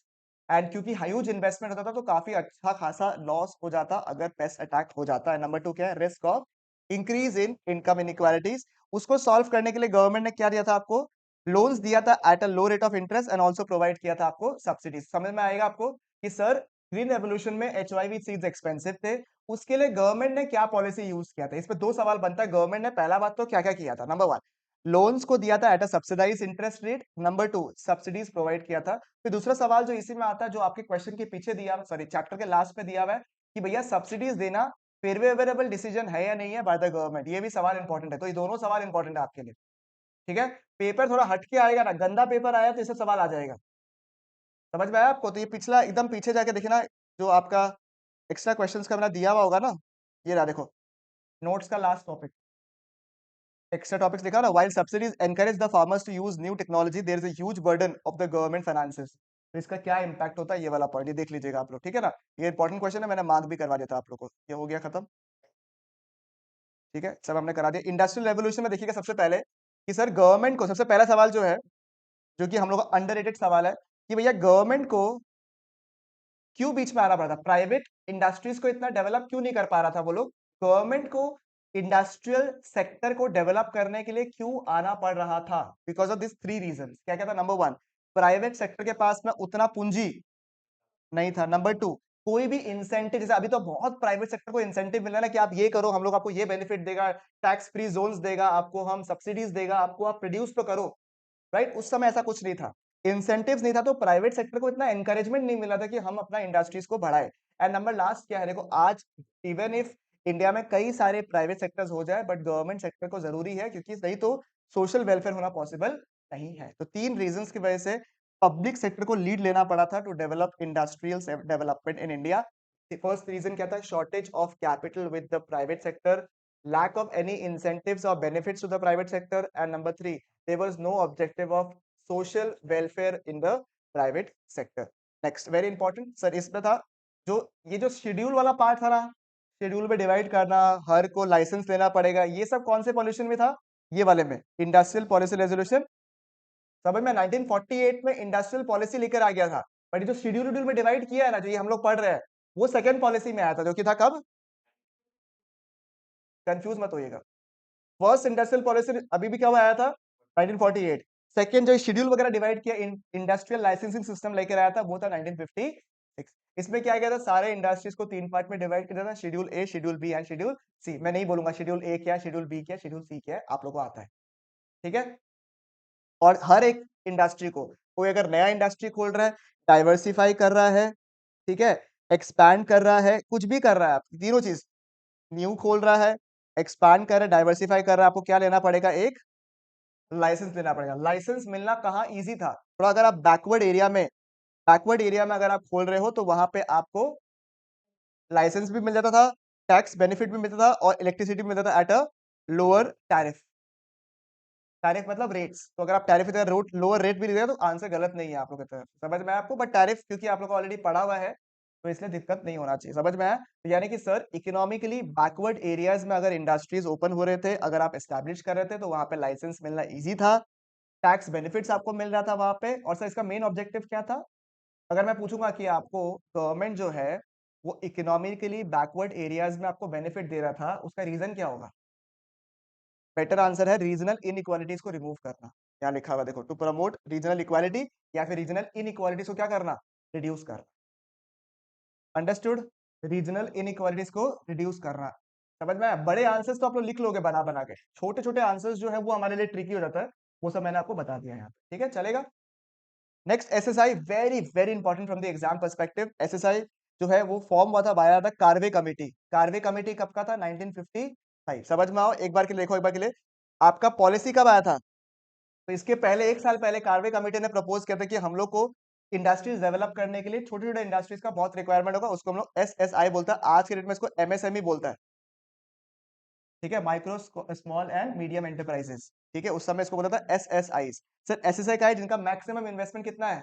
and क्योंकि ह्यूज इन्वेस्टमेंट होता था, तो काफी अच्छा खासा लॉस हो जाता अगर पेस्ट अटैक हो जाता है। नंबर 2 क्या है, risk of increase in income inequalities. उसको सॉल्व करने के लिए गवर्नमेंट ने क्या दिया था आपको, लोन्स दिया था at a low rate of interest, and also provide किया था आपको सब्सिडीज। समझ में आएगा आपको कि सर ग्रीन रेवोल्यूशन में HYV सीड्स एक्सपेंसिव थे, उसके लिए गवर्नमेंट ने क्या पॉलिसी यूज किया था। इस पे दो सवाल बनता है, गवर्नमेंट ने पहला बात तो क्या क्या किया था, नंबर 1 लोन्स को दिया था at a subsidised interest rate, number 2 subsidies provide किया था। फिर दूसरा सवाल जो इसी में आता है, जो आपके क्वेश्चन के पीछे दिया, सॉरी चैप्टर के लास्ट में दिया हुआ है, कि भैया सब्सिडीज देना फेवरेबल डिसीजन है या नहीं है बाय द गवर्नमेंट। ये भी सवाल इंपॉर्टेंट है, तो ये दोनों सवाल इंपॉर्टेंट है आपके लिए। ठीक है, पेपर थोड़ा हटके आएगा ना, गंदा पेपर आया तो इससे सवाल आ जाएगा। समझ में आया आपको? तो ये पिछला एकदम पीछे जाके देखना, जो आपका एक्स्ट्रा क्वेश्चंस का मैंने दिया हुआ होगा ना, ये रहा देखो, नोट्स का लास्ट टॉपिक, एक्स्ट्रा टॉपिक्स लिखा ना, while subsidies encourage the farmers to use new technology there is a huge burden of the government finances. तो इसका क्या इंपैक्ट होता है, ये वाला पॉइंट ये देख लीजिएगा आप लोग, ठीक है ना। ये इंपॉर्टेंट क्वेश्चन है, मैंने मार्क भी करवा दिया था आप लोग को। ये हो गया खत्म, ठीक है, सब हमने करा दिया। इंडस्ट्रियल रेवोल्यूशन में देखिएगा सबसे पहले कि सर गवर्नमेंट को, सबसे पहला सवाल जो है, जो कि हम लोग का अंडररेटेड सवाल है, कि भैया गवर्नमेंट को क्यों बीच में आना पड़ा था, प्राइवेट इंडस्ट्रीज को इतना डेवलप क्यों नहीं कर पा रहा था वो लोग, गवर्नमेंट को इंडस्ट्रियल सेक्टर को डेवलप करने के लिए क्यों आना पड़ रहा था, because of this three reason. क्या क्या था, नंबर 1 प्राइवेट सेक्टर के पास में उतना पूंजी नहीं था, नंबर 2 कोई भी इंसेंटिव, जैसे अभी तो बहुत प्राइवेट सेक्टर को इंसेंटिव मिल रहा है ना, कि आप ये करो, हम लोग आपको ये बेनिफिट देगा, टैक्स फ्री जोन्स देगा आपको, हम सब्सिडीज देगा आपको, आप प्रोड्यूस तो करो, राइट। उस समय ऐसा कुछ नहीं था, इंसेंटिव्स नहीं था, तो प्राइवेट सेक्टर को इतना एनकरेजमेंट नहीं मिला था कि हम अपना इंडस्ट्रीज को बढ़ाए। एंड नंबर लास्ट क्या है, देखो आज इवन इफ इंडिया में कई सारे प्राइवेट सेक्टर्स हो जाए, बट गवर्नमेंट सेक्टर को जरूरी है, क्योंकि नहीं तो सोशल वेलफेयर होना पॉसिबल नहीं है। तो तीन रीजंस की वजह से पब्लिक सेक्टर को लीड लेना पड़ा था to develop industrial development in India. First reason क्या था, shortage of capital with the private sector, lack of any incentives or benefits to the private sector, and number 3 there was no objective of social welfare in the private sector. Next, very important sir, इसमें था जो ये जो schedule वाला part था ना, schedule में divide करना, हर को लाइसेंस लेना पड़ेगा, ये सब कौन से पॉल्यूशन में था? ये वाले में, इंडस्ट्रियल पॉलिसी रेजोल्यूशन। समझ में 1948 में इंडस्ट्रियल पॉलिसी लेकर आ गया था, बट जो शेड्यूल में डिवाइड किया है ना, जो ये हम लोग पढ़ रहे हैं, वो सेकंड पॉलिसी में आया था, जो कि था कब? कंफ्यूज मत होइएगा। फर्स्ट इंडस्ट्रियल पॉलिसी अभी भी कब आया था? 1948। सेकंड जो शेड्यूल वगैरह डिवाइड किया, इंडस्ट्रियल लाइसेंसिंग सिस्टम लेकर आया था, वो था 1956। इसमें क्या किया था? सारे इंडस्ट्रीज को 3 पार्ट में डिवाइड किया था, schedule A, schedule B and schedule C. मैं नहीं बोलूंगा शेड्यूल ए क्या, शेड्यूल बी क्या, शेड्यूल सी क्या है, आप लोगों को आता है, ठीक है। और हर एक इंडस्ट्री को, कोई अगर नया इंडस्ट्री खोल रहा है, डाइवर्सिफाई कर रहा है, ठीक है, एक्सपैंड कर रहा है, कुछ भी कर रहा है, आप तीनों चीज, न्यू खोल रहा है, एक्सपैंड कर रहा है, डाइवर्सिफाई कर रहा है, आपको क्या लेना पड़ेगा? एक लाइसेंस लेना पड़ेगा। लाइसेंस मिलना कहाँ इजी था? थोड़ा अगर आप बैकवर्ड एरिया में अगर आप खोल रहे हो, तो वहां पे आपको लाइसेंस भी मिल जाता था, टैक्स बेनिफिट भी मिलता था, और इलेक्ट्रिसिटी भी मिलता था at a lower tariff. Tariff मतलब रेट्स, तो अगर आप टैरिफ की जगह लोअर रेट भी दे तो आंसर गलत नहीं है आप लोग की तरफ, समझ में आया आपको? बट टैरिफ क्योंकि आप लोग को ऑलरेडी पढ़ा हुआ है, तो इसलिए दिक्कत नहीं होना चाहिए, समझ में आया? तो यानी कि सर, इकोनॉमिकली बैकवर्ड एरियाज में अगर इंडस्ट्रीज ओपन हो रहे थे, अगर आप एस्टैब्लिश कर रहे थे, तो वहां पे लाइसेंस मिलना ईजी था, टैक्स बेनिफिट्स आपको मिल रहा था वहां पे। और सर इसका मेन ऑब्जेक्टिव क्या था? अगर मैं पूछूंगा कि आपको गवर्नमेंट जो है वो इकोनॉमिकली बैकवर्ड एरियाज में आपको बेनिफिट दे रहा था, उसका रीजन क्या होगा? बेटर आंसर है रीजनल इनइक्वालिटीज को रिमूव करना। यहाँ लिखा हुआ देखो, टू प्रमोट रीजनल इक्वालिटी, या फिर रीजनल इनइक्वालिटीज को क्या करना? रिड्यूस करना। अंडरस्टूड? रीजनल इनइक्वालिटीज को रिड्यूस करना। समझ में आया? बड़े आंसर्स तो आप लोग लिख लोगे बना बना के, छोटे छोटे आंसर्स जो है वो हमारे लिए ट्रिकी हो जाता है, वो सब मैंने आपको बता दिया यहाँ पे, ठीक है, चलेगा। Next SSI, very very important from the exam perspective. SSI जो है वो फॉर्म हुआ था by the Karve committee. Karve committee कब का था? 1955। समझ में आओ, एक बार के लिए देखो, एक बार के लिए, आपका पॉलिसी कब आया था? तो इसके पहले, एक साल पहले कार्वे कमेटी ने प्रपोज किया था कि हम लोग को इंडस्ट्रीज डेवलप करने के लिए छोटे छोटे इंडस्ट्रीज का बहुत रिक्वायरमेंट होगा, उसको हम लोग एसएसआई बोलता है, आज के डेट में इसको एमएसएमई बोलता है, ठीक है, micro small and medium enterprises, ठीक है, उस समय इसको बोलता था एसएसआई। सर एसएसआई का है जिनका मैक्सिमम इन्वेस्टमेंट कितना है?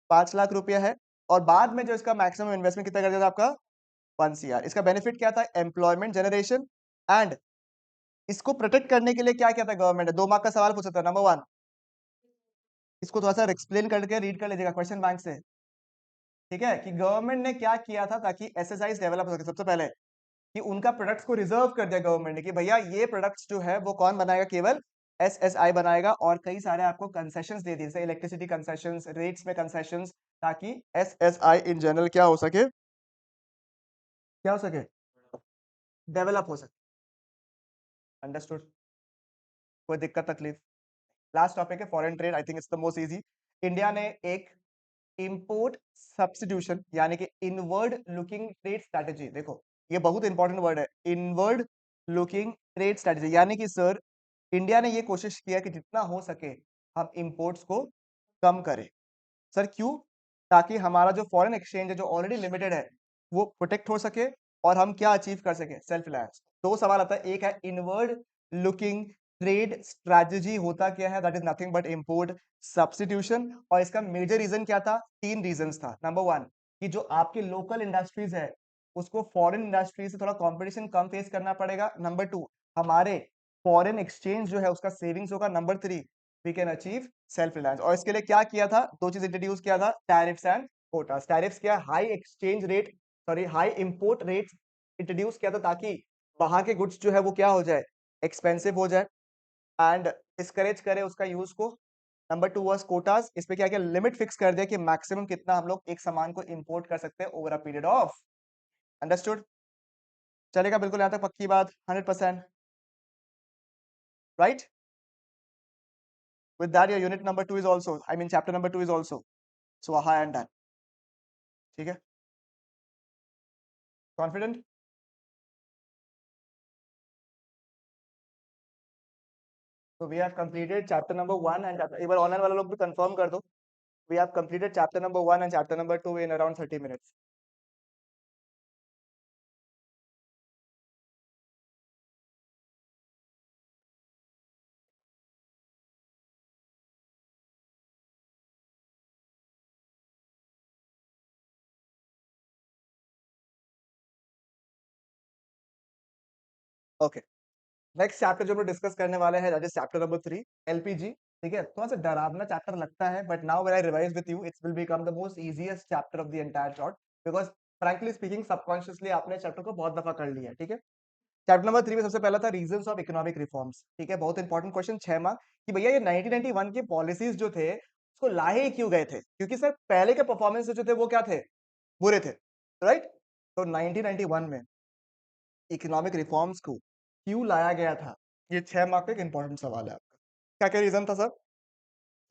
5 लाख रुपया है, और बाद में जो इसका मैक्सिमम इन्वेस्टमेंट कितना कर दिया था आपका? 1 CR। इसका बेनिफिट क्या था? एम्प्लॉयमेंट जनरेशन, एंड इसको प्रोटेक्ट करने के लिए क्या किया था गवर्नमेंट ने? 2 मार्क का सवाल पूछा था। नंबर 1, इसको थोड़ा सा एक्सप्लेन करके रीड कर लीजिएगा क्वेश्चन बैंक से, ठीक है, कि गवर्नमेंट ने क्या किया था ताकि एसएसआई डेवलप हो सके। सबसे पहले कि उनका प्रोडक्ट्स को रिजर्व कर दिया गवर्नमेंट ने, कि भैया ये प्रोडक्ट्स जो है वो कौन बनाएगा? केवल एसएसआई बनाएगा, और कई सारे आपको कंसेशंस दे दिए, जैसे इलेक्ट्रिसिटी कंसेशंस, रेट्स में कंसेशंस, ताकि एसएसआई इन जनरल क्या हो सके? क्या हो सके? डेवलप हो सके। अंडरस्टूड? कोई दिक्कत तकलीफ? लास्ट टॉपिक है foreign trade, I think it's the most easy. India ने एक इंपोर्ट सब्स्टिट्यूशन यानी कि इनवर्ड लुकिंग ट्रेड स्ट्रेटेजी, देखो ये बहुत इंपॉर्टेंट वर्ड है, इनवर्ड लुकिंग ट्रेड स्ट्रेटेजी, यानी कि सर इंडिया ने ये कोशिश किया कि जितना हो सके हम इंपोर्ट्स को कम करें। सर क्यों? ताकि हमारा जो फॉरेन एक्सचेंज है जो ऑलरेडी लिमिटेड है, वो प्रोटेक्ट हो सके, और हम क्या अचीव कर सके? Self reliance. दो सवाल आता है, एक है इनवर्ड लुकिंग ट्रेड स्ट्रैटेजी होता क्या है? That is nothing but import substitution. और इसका मेजर रीजन क्या था? 3 रीजंस था। नंबर 1, कि जो आपके लोकल इंडस्ट्रीज है उसको फॉरेन इंडस्ट्री से थोड़ा कंपटीशन कम फेस करना पड़ेगा। नंबर 2, हमारे फॉरेन एक्सचेंज जो है उसका सेविंग्स होगा। Number 3, we can achieve self reliance. और इसके लिए क्या किया था? 2 चीज इंट्रोड्यूस किया था, टैरिफ्स एंड कोटास। टैरिफ्स क्या? High exchange rate, sorry high import rate introduce किया था, ताकि वहां के गुड्स जो है वो क्या हो जाए? एक्सपेंसिव हो जाए, एंड डिस्करेज करे उसका यूज को। नंबर 2 वाज कोटास, इस पे क्या किया? लिमिट फिक्स कर दिया कि मैक्सिमम कितना हम लोग एक सामान को इंपोर्ट कर सकते हैं over a period of. Understood? चलेगा बिल्कुल, यहाँ तक पक्की बात? 100%, right? With that, your unit number 2 is also, I mean chapter number 2 is also Swaha and done. ठीक है? Confident? So we have completed chapter number 1 and chapter, एक बार online वाला लोग भी कंफर्म कर दो. We have completed chapter number 1 and chapter number 2 in around 30 minutes. Okay, next chapter जो हम लोग डिस्कस करने वाले हैं that is chapter number 3, LPG. ठीक है, थोड़ा सा डरावना चैप्टर लगता है, but now when I revise with you it's will become the most easiest chapter of the entire short, because frankly speaking subconsciously आपने चैप्टर को बहुत दफा कर लिया है। ठीक है, चैप्टर नंबर 3 में सबसे पहला था रीजंस ऑफ इकोनॉमिक रिफॉर्म्स। ठीक है, बहुत इंपॉर्टेंट क्वेश्चन 6 मार्क कि भैया ये 1991 के पॉलिसीज जो थे उसको लाए ही क्यों गए थे, क्योंकि सर पहले के परफॉर्मेंस जो थे वो क्या थे, बुरे थे, राइट। तो 1991 में इकोनॉमिक रिफॉर्म्स को क्यों लाया गया था, ये 6 मार्क का एक इंपॉर्टेंट सवाल है आपका। क्या क्या रीजन था सर?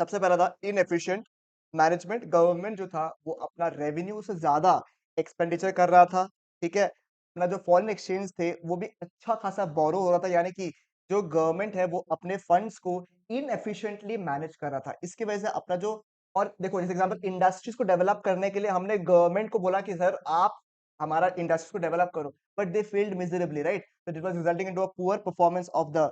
सबसे पहला था इनएफिशिएंट मैनेजमेंट। गवर्नमेंट जो था वो अपना रेवेन्यू से ज्यादा एक्सपेंडिचर कर रहा था। ठीक है, अपना जो फॉरेन एक्सचेंज थे वो भी अच्छा खासा बोरो हो रहा था, यानी कि जो गवर्नमेंट है वो अपने फंड्स को इनएफिशिएंटली मैनेज कर रहा था। इसकी वजह से अपना जो, और देखो जैसे एग्जांपल इंडस्ट्रीज को डेवलप करने के लिए हमने गवर्नमेंट को बोला कि सर आप हमारा इंडस्ट्रीज को डेवलप करो, but they failed miserably, right. so it was resulting into a poor performance of the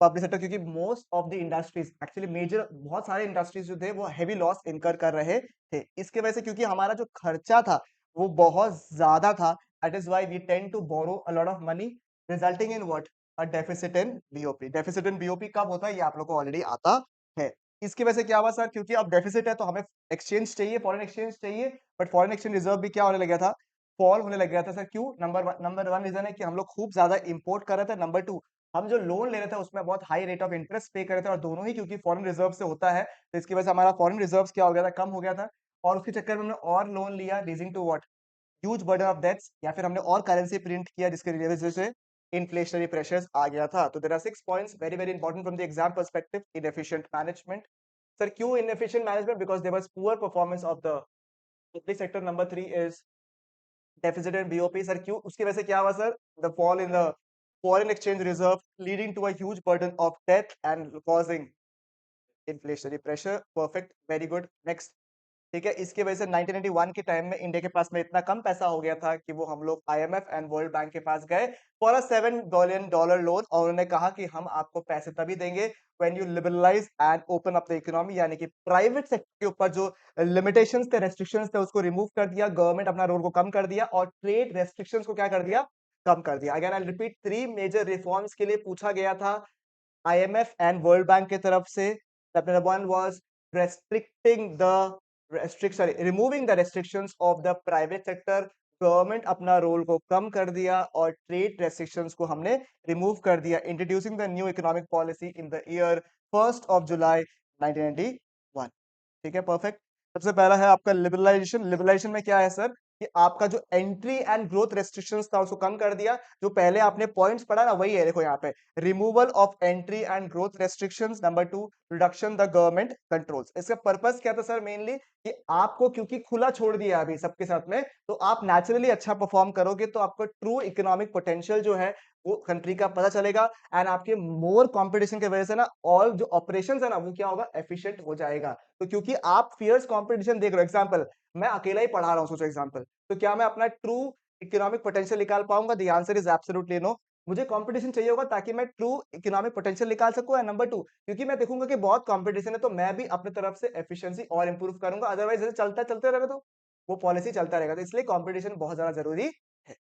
public sector, क्योंकि most of the industries actually major बहुत सारे इंडस्ट्रीज जो थे वो हैवी लॉस इनकर कर रहे थे। इसके वजह से क्योंकि हमारा जो खर्चा था वो बहुत ज्यादा था, that is why we tend to borrow a lot of money, resulting in what, a deficit in BOP. Deficit in BOP कब होता है ये आप लोग को ऑलरेडी आता है। इसकी वजह से क्या हुआ सर, क्योंकि अब डेफिसिट है तो हमें एक्सचेंज चाहिए, फॉरेन एक्सचेंज चाहिए, बट फॉरेन एक्सचेंज रिजर्व भी क्या होने लग गया था, फॉल होने लग गया था सर। क्यों? नंबर वन रीजन है कि हम लोग खूब ज्यादा इंपोर्ट कर रहे थे। नंबर टू, हम जो लोन ले रहे थे उसमें बहुत हाई रेट ऑफ इंटरेस्ट पे कर रहे थे, और दोनों ही क्योंकि फॉरेन रिजर्व से होता है, तो इसकी वजह से हमारा फॉरेन रिजर्व्स क्या हो गया था, कम हो गया था। और उसके चक्कर में हमने और लोन लिया, leading to what, huge burden of debts, या फिर हमने और करेंसी प्रिंट किया जिसके वजह से इन्फ्लेशनरी प्रेशर्स आ गया था। तो there are 6 points very very important from the exam perspective. Inefficient management. Sir क्यों inefficient management? Because there was poor performance of the public sector. Number 3 is deficit in BOP. Sir क्यों? उसकी वजह से क्या हुआ sir, the fall in the foreign exchange reserve leading to a huge burden of debt and causing inflationary pressure. Perfect, very good. Next, ठीक है, इसकी वजह से 1991 के टाइम में इंडिया के पास में इतना कम पैसा हो गया था कि वो हम लोग आईएमएफ एंड वर्ल्ड बैंक के पास गए फॉर अ $7 बिलियन लोन, और उन्होंने कहा कि हम आपको पैसे तभी देंगे when you liberalise and open up the economy, यानी कि प्राइवेट सेक्टर के ऊपर जो लिमिटेशंस थे, रेस्ट्रिक्शंस थे, उसको रिमूव कर दिया, गवर्नमेंट अपना रोल को कम कर दिया, और ट्रेड रेस्ट्रिक्शंस को क्या कर दिया, कम कर दिया। Again I repeat, 3 major reforms के लिए पूछा गया था IMF and World Bank की तरफ से। Step number one was removing the restrictions of the private sector। Government अपना रोल को कम कर दिया और ट्रेड रेस्ट्रिक्शंस को हमने रिमूव कर दिया। Introducing the new economic policy in the year 1 जुलाई 1991। ठीक है, परफेक्ट। सबसे पहला है आपका लिबरलाइजेशन। लिबरलाइजेशन में क्या है सर, कि आपका जो एंट्री एंड ग्रोथ रेस्ट्रिक्शंस था उसको कम कर दिया। जो पहले आपने पॉइंट्स पढ़ा ना वही है, देखो यहाँ पे, removal of entry and growth restrictions. Number 2, reduction the government controls. इसका पर्पस क्या था सर, मेनली कि आपको क्योंकि खुला छोड़ दिया अभी सबके साथ में, तो आप नेचुरली अच्छा परफॉर्म करोगे, तो आपको ट्रू इकोनॉमिक पोटेंशियल जो है वो कंट्री का पता चलेगा, एंड आपके मोर कंपटीशन की वजह से ना ऑल जो ऑपरेशंस है ना वो क्या होगा, एफिशिएंट हो जाएगा। तो क्योंकि आप फियर्स कंपटीशन देख रहे हो, एग्जांपल मैं अकेला ही पढ़ा रहा हूं, सोचो एग्जांपल, तो क्या मैं अपना ट्रू इकोनॉमिक पोटेंशियल निकाल पाऊंगा? The answer is absolutely no. मुझे कंपटीशन चाहिए होगा ताकि मैं ट्रू इकोनॉमिक पोटेंशियल निकाल सकूं। एंड नंबर 2, क्योंकि मैं देखूंगा कि बहुत कंपटीशन है, तो मैं भी अपनी तरफ से एफिशिएंसी और इंप्रूव करूंगा। अदरवाइज जैसे चलते रहेगा तो वो पॉलिसी चलता रहेगा, तो इसलिए कंपटीशन बहुत ज्यादा जरूरी है।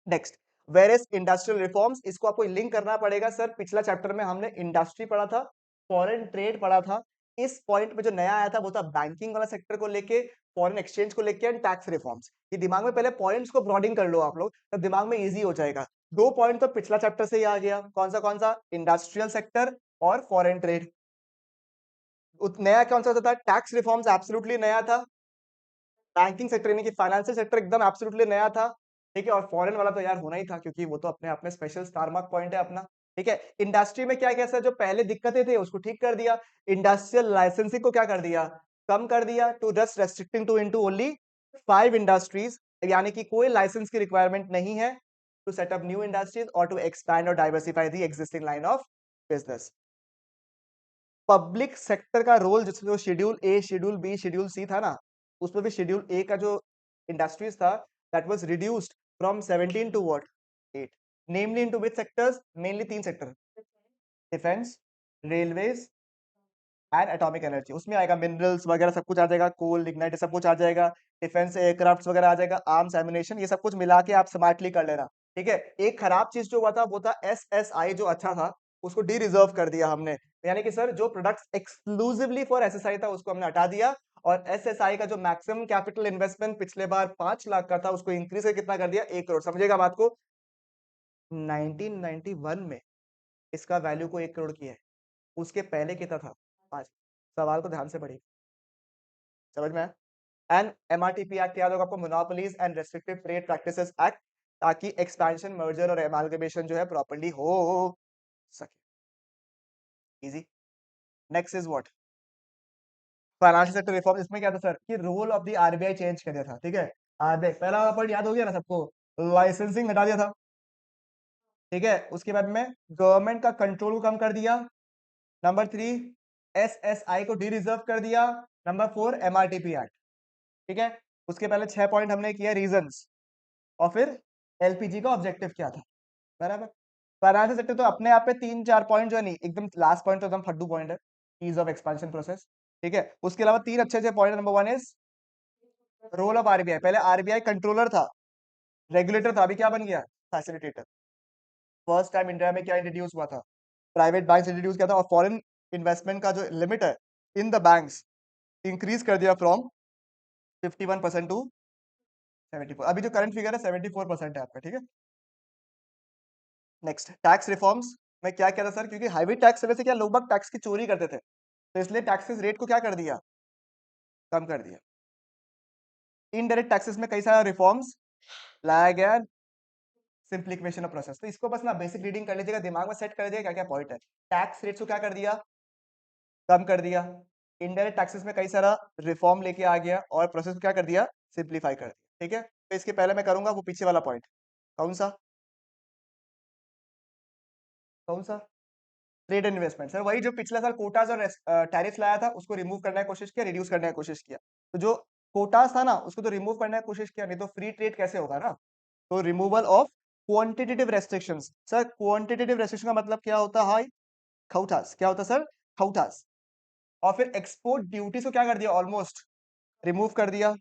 Next, various industrial reforms. इसको आपको लिंक करना पड़ेगा सर, पिछला चैप्टर में हमने इंडस्ट्री पढ़ा था, फॉरेन ट्रेड पढ़ा था। इस पॉइंट में जो नया आया था वो था बैंकिंग वाला सेक्टर को लेके, फॉरेन एक्सचेंज को लेके, एंड टैक्स रिफॉर्म्स। ये दिमाग में पहले पॉइंट्स को ब्रॉडिंग कर लो आप लोग, तो दिमाग में इजी हो जाएगा। 2 पॉइंट तो पिछला चैप्टर से ही आ गया, कौन सा, इंडस्ट्रियल सेक्टर और फॉरेन ट्रेड। नया कौन सा था, टैक्स रिफॉर्म्स एब्सोल्युटली नया था। बैंकिंग सेक्टर यानी कि फाइनेंशियल सेक्टर एकदम एब्सोल्युटली नया था। ठीक है, और फॉरेन वाला तो यार होना ही था, क्योंकि वो तो अपने आप में स्पेशल स्टार मार्क पॉइंट है अपना। ठीक है, इंडस्ट्री में क्या क्या सर, जो पहले दिक्कतें थे उसको ठीक कर दिया। इंडस्ट्रियल लाइसेंसिंग को क्या कर दिया, कम कर दिया, to just restricting to into only 5 industries, यानी कि कोई लाइसेंस की रिक्वायरमेंट नहीं है to set up new industries और टू एक्सपैंड और diversify the existing line of business. Public sector का रोल जो schedule A, schedule B, schedule C था ना, उसमें भी शेड्यूल ए का जो इंडस्ट्रीज था that was reduced from 17 to what, 8। Namely into which sectors, mainly 3 sector, defence, railways and atomic energy. उसमें आएगा मिनरल्स वगैरह सब कुछ आ जाएगा, कोल, लिग्नाइट, सब कुछ आ जाएगा, डिफेंस एयरक्राफ्ट्स वगैरह आ जाएगा, आर्म्स एम्युनिशन, ये सब कुछ मिला के आप स्मार्टली कर लेना। ठीक है। एक खराब चीज जो हुआ था वो था एसएसआई, जो अच्छा था उसको डी रिजर्व कर दिया हमने, यानी कि सर जो प्रोडक्ट्स एक्सक्लूसिवली फॉर एसएसआई था उसको हमने हटा दिया, और एसएसआई का जो मैक्सिमम कैपिटल इन्वेस्टमेंट पिछले बार 5 लाख का था उसको इंक्रीज करके कितना कर दिया, 1 करोड़। समझेगा बात को। 1991 में इसका वैल्यू को 1 करोड़ किया है, उसके पहले कितना था 5। सवाल को ध्यान से पढ़िए, समझ में आया। एंड एमआरटीपी एक्ट याद होगा आपको, monopolies and restrictive trade practices act, ताकि एक्सपेंशन, मर्जर और एमालगमेशन जो है प्रॉपर्ली हो सके। Easy. Next is what, financial sector reform. इसमें क्या था सर कि role of the RBI change कर दिया था। ठीक है, आरबीआई पहला पॉइंट याद हो गया ना सबको, लाइसेंसिंग हटा दिया था। ठीक है, उसके बाद में गवर्नमेंट का कंट्रोल को कम कर दिया। नंबर 3, एसएसआई को डी रिजर्व कर दिया। Number 4, MRTP act. ठीक है, उसके पहले 6 पॉइंट हमने किया रीजंस, और फिर एलपीजी का ऑब्जेक्टिव क्या था। बराबर। फाइनेंशियल सेक्टर तो अपने आप पे 3-4 पॉइंट जो है नहीं, एकदम लास्ट पॉइंट तो एकदम फड्डू पॉइंट है, ईज ऑफ एक्सपेंशन प्रोसेस। ठीक है, उसके अलावा 3 अच्छे अच्छे point. Number 1 is role of RBI. पहले आरबीआई कंट्रोलर था, रेगुलेटर था, अभी क्या बन गया, फैसिलिटेटर। फर्स्ट टाइम इंडिया में क्या इंट्रोड्यूस हुआ था, प्राइवेट बैंक इंट्रोड्यूस किया था, और फॉरेन इन्वेस्टमेंट का जो लिमिट है इन द बैंक्स इंक्रीज कर दिया फ्रॉम 51% टू 74। अभी जो करंट फिगर है 74% है आपका। ठीक है, नेक्स्ट टैक्स रिफॉर्म्स में क्या किया था सर, क्योंकि हाईवे टैक्स वजह से क्या लोग बाग टैक्स की चोरी करते थे, तो इसलिए टैक्सेस रेट को क्या कर दिया, कम कर दिया। इनडायरेक्ट टैक्सेस में कई सारा रिफॉर्म्स लाया गया, सिंप्लीफिकेशन ऑफ प्रोसेस। तो इसको बस ना बेसिक रीडिंग कर लीजिएगा, दिमाग में सेट कर लीजिएगा क्या क्या पॉइंट है। टैक्स रेट्स को क्या कर दिया, कम कर दिया। इनडायरेक्ट टैक्सेस में कई सारा रिफॉर्म लेके आ गया, और प्रोसेस को क्या कर दिया, सिंप्लीफाई कर दिया। ठीक है, तो इसके पहले मैं करूंगा वो पीछे वाला पॉइंट, कौन सा, कौन सा, ट्रेड एंड इन्वेस्टमेंट। सर वही जो पिछले साल कोटास और टैरिफ लाया था उसको रिमूव करने की कोशिश किया, रिड्यूस करने की कोशिश किया। तो जो कोटास था ना उसको तो रिमूव करने की कोशिश किया, नहीं तो फ्री ट्रेड कैसे होगा ना। तो removal of quantitative restrictions. Sir quantitative restriction का मतलब क्या होता है, खौटास। क्या होता है सर, खौटास। और फिर एक्सपोर्ट ड्यूटी को क्या कर दिया, ऑलमोस्ट रिमूव कर दिया।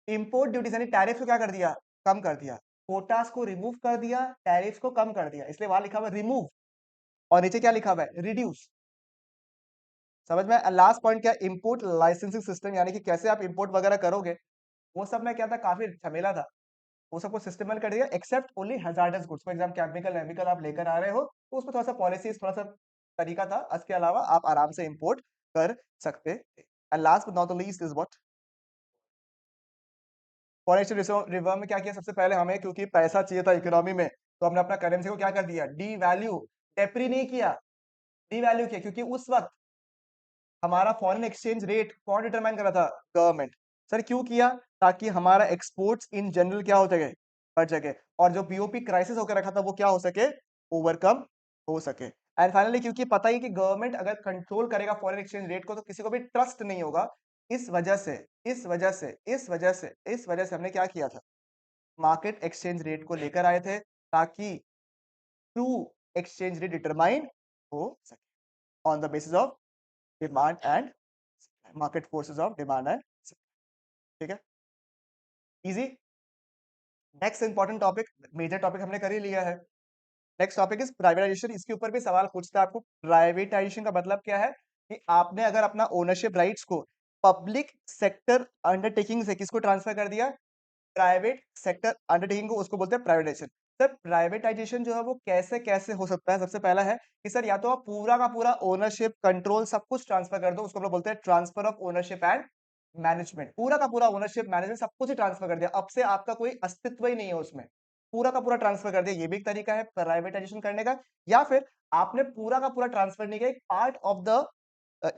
इंपोर्ट ड्यूटी यानी टैरिफ को क्या कर दिया, कम कर दिया। कोटास को रिमूव कर दिया, टैरिफ को कम कर दिया, इसलिए वहां लिखा हुआ रिमूव, और नीचे क्या लिखा हुआ है, रिड्यूस। समझ में। लास्ट पॉइंट क्या, इंपोर्ट लाइसेंसिंग सिस्टम, यानी कि कैसे आप इंपोर्ट वगैरह करोगे, वो सब में क्या था, काफी झमेला था, वो सबको सिस्टमेटिक कर दिया, except only hazardous goods. For example chemical chemical आप लेकर आ रहे हो तो उसमें थोड़ा सा पॉलिसीज, थोड़ा सा तरीका था, इसके अलावा आप आराम से इंपोर्ट कर सकते थे। And last but not the least is what, foreign exchange reserve में क्या किया, सबसे पहले हमें क्योंकि पैसा चाहिए था इकोनॉमी में, तो हमने अपना करेंसी को क्या कर दिया, डी वैल्यू। डेप्री नहीं किया, डी वैल्यू किया, क्योंकि उस वक्त हमारा फॉरेन एक्सचेंज रेट कौन डिटरमाइन कर रहा था, गवर्नमेंट। सर क्यों किया, ताकि हमारा एक्सपोर्ट्स इन जनरल क्या हो सके, बढ़ सके, और जो बीओपी क्राइसिस होकर रखा था वो क्या हो सके, ओवरकम हो सके। एंड फाइनली क्योंकि पता ही कि गवर्नमेंट अगर कंट्रोल करेगा फॉरेन एक्सचेंज रेट को तो किसी को भी ट्रस्ट नहीं होगा, इस वजह से हमने क्या किया था, मार्केट एक्सचेंज रेट को लेकर आए थे, ताकि ट्रू एक्सचेंज रेट डिटरमाइन हो सके on the basis of demand and market forces of demand and. ठीक है, easy. Next important topic, major topic हमने कर ही लिया है। Next topic is privatisation. इसके ऊपर भी सवाल पूछता है आपको, प्राइवेटाइजेशन का मतलब क्या है, कि आपने अगर अपना ओनरशिप राइट्स को पब्लिक सेक्टर अंडरटेकिंग से किसको ट्रांसफर कर दिया, प्राइवेट सेक्टर अंडरटेकिंग को, उसको बोलते हैं प्राइवेटाइजेशन। सर प्राइवेटाइजेशन जो है वो कैसे कैसे हो सकता है, सबसे पहला है कि सर या तो आप पूरा का पूरा ओनरशिप कंट्रोल सब कुछ ट्रांसफर कर दो, उसको हम लोग बोलते हैं transfer of ownership and management. पूरा का पूरा ओनरशिप मैनेजमेंट सब कुछ ही ट्रांसफर कर दिया, अब से आपका कोई अस्तित्व ही नहीं है उसमें, पूरा का पूरा ट्रांसफर कर दिया, ये भी एक तरीका है प्राइवेटाइजेशन करने का। या फिर आपने पूरा का पूरा ट्रांसफर नहीं किया, एक पार्ट ऑफ द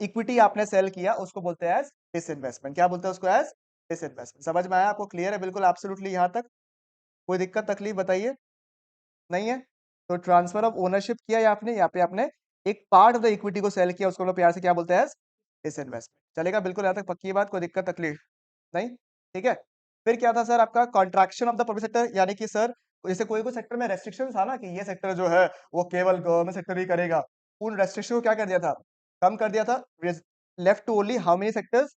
इक्विटी आपने सेल किया, उसको बोलते हैं एज डिसइन्वेस्टमेंट। क्या बोलते हैं उसको, एज डिसइन्वेस्टमेंट। समझ में आया आपको, क्लियर है बिल्कुल एब्सोल्युटली यहाँ तक, कोई दिक्कत तकलीफ बताइए, नहीं है। तो ट्रांसफर ऑफ ओनरशिप किया या आपने, यहाँ पे आपने एक पार्ट ऑफ द इक्विटी को सेल किया, उसको हम लोग प्यार से क्या बोलते हैं, डिसइन्वेस्टमेंट। चलेगा बिल्कुल यहाँ तक, पक्की बात, कोई दिक्कत तकलीफ नहीं। ठीक है, फिर क्या था सर आपका, contraction of the public sector, यानी कि सर जैसे कोई कोई सेक्टर में रेस्ट्रिक्शन था ना, कि ये सेक्टर जो है वो केवल गवर्नमेंट सेक्टर ही करेगा, उन रेस्ट्रिक्शन को क्या कर दिया था, कम कर दिया था। Left to only how many sectors,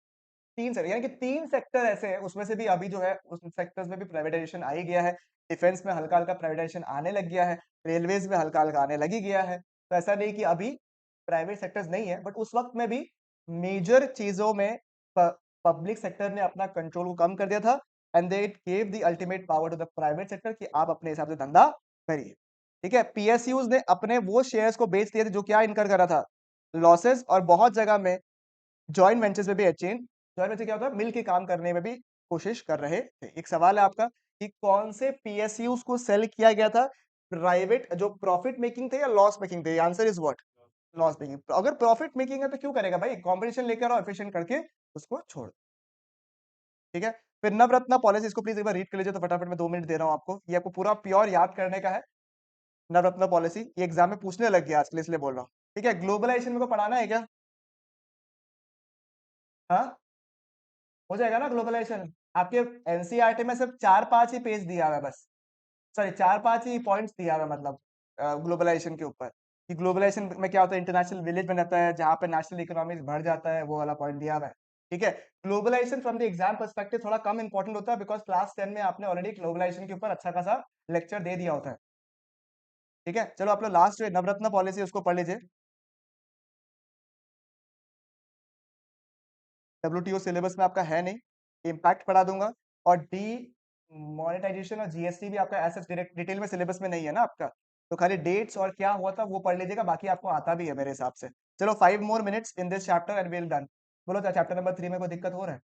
3 sector, यानी कि 3 सेक्टर ऐसे हैं, उसमें से भी अभी जो है उस सेक्टर्स में भी प्राइवेटाइजेशन आ ही गया है। डिफेंस में हल्का हल्का प्राइवेटाइजेशन आने लग गया है, रेलवेज में हल्का हल्का आने लगी गया है। तो ऐसा नहीं कि अभी प्राइवेट सेक्टर्स नहीं है, बट उस वक्त में भी मेजर चीजों में पब्लिक सेक्टर ने अपना कंट्रोल को कम कर दिया था, and they gave the ultimate power to the private sector कि आप अपने हिसाब से धंधा करिए। ठीक है, पीएसयूज ने अपने वो शेयर्स को बेच दिए थे जो क्या इनकर कर रहा था, लॉसेस, और बहुत जगह में जॉइंट वेंचर्स में भी एक्सचेंज, जॉइंट वेंचर क्या होता है, मिल के काम करने में भी कोशिश कर रहे थे। एक सवाल है आपका कि कौन से पीएसयूज को सेल किया गया था, प्राइवेट जो प्रॉफिट मेकिंग थे या लॉस मेकिंग थे? Answer is what, loss making. अगर प्रॉफिट मेकिंग है तो क्यों करेगा भाई, कॉम्पिटिशन लेकर आओ, एफिशिएंट करके उसको छोड़। ठीक है, फिर नवरत्न पॉलिसी, इसको प्लीज एक बार रीड कर लीजिए तो फटाफट, मैं 2 मिनट दे रहा हूँ आपको, ये आपको पूरा प्योर याद करने का है। नवरत्न पॉलिसी ये एग्जाम में पूछने लग गया आजकल, इसलिए बोल रहा हूँ। ठीक है, ग्लोबलाइजेशन में को पढ़ाना है क्या? हाँ, हो जाएगा ना ग्लोबलाइजेशन। आपके एनसीईआरटी में सिर्फ 4-5 ही पेज दिया हुआ है बस, सॉरी 4-5 ही पॉइंट्स दिया हुआ है, मतलब ग्लोबलाइजेशन के ऊपर, कि ग्लोबलाइजेशन में क्या होता है, इंटरनेशनल विलेज बन जाता है जहाँ पे नेशनल इकोनॉमी बढ़ जाता है, वो वाला पॉइंट दिया हुआ है। ठीक है, globalisation from the exam perspective थोड़ा कम इंपॉर्टेंट होता है, बिकॉज क्लास 10 में आपने ऑलरेडी ग्लोबलाइजेशन के ऊपर अच्छा खासा लेक्चर दे दिया होता है। ठीक है, चलो आप लोग लास्ट जो नवरत्न पॉलिसी उसको पढ़ लीजिए। डब्ल्यूटीओ सिलेबस में आपका है नहीं, इम्पैक्ट पढ़ा दूंगा, और डी मोनेटाइजेशन और जीएसटी भी आपका ऐसे डायरेक्ट डिटेल में सिलेबस में नहीं है ना आपका, तो खाली डेट्स और क्या हुआ था वो पढ़ लीजिएगा, बाकी आपको आता भी है मेरे हिसाब से। चलो 5 more minutes in this chapter and will done. बोलो क्या चैप्टर नंबर 3 में कोई दिक्कत हो रहा है?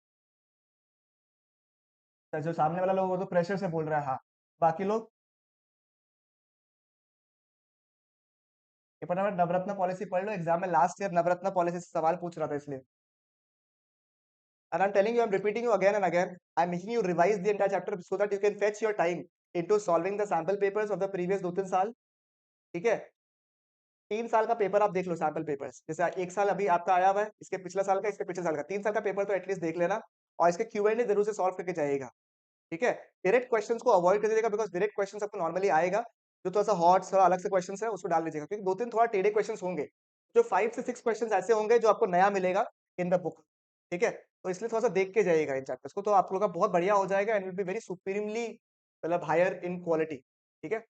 तो जो सामने वाला लोग वो तो प्रेशर से बोल रहा है, हाँ। बाकी लोग ये फटाफट नवरत्न पॉलिसी पढ़ लो, एग्जाम में लास्ट ईयर नवरत्न पॉलिसी से सवाल पूछ रहा था इसलिए। And I'm telling you, I'm repeating you again and again. I'm making you revise the entire chapter so that you can fetch your time into solving the sample papers of the previous 2-3 साल। ठीक है, 3 साल का paper आप देख लो, sample papers, जैसे एक साल अभी आपका आया हुआ है, इसके पिछले साल का, इसके पिछले साल का, 3 साल का पेपर तो एटलीस्ट देख लेना, और इसके क्यूएनए जरूर से सॉल्व करके जाइएगा। ठीक है, डायरेक्ट क्वेश्चंस को अवॉइड कर दीजिएगा, बिकॉज डायरेक्ट क्वेश्चंस आपको नॉर्मली आएगा, जो थोड़ा सा हॉट, थोड़ा अलग से क्वेश्चंस है उसको डाल दीजिएगा, क्योंकि 2-3 थोड़ा टेढ़े क्वेश्चंस होंगे, जो 5 से 6 क्वेश्चंस ऐसे होंगे जो आपको नया मिलेगा इन द बुक। ठीक है, तो इसलिए थोड़ा सा देख के जाइएगा इन चैप्टर्स को, तो आप लोग का बहुत बढ़िया हो जाएगा, and will be very superiorly, मतलब हायर इन क्वालिटी। ठीक है,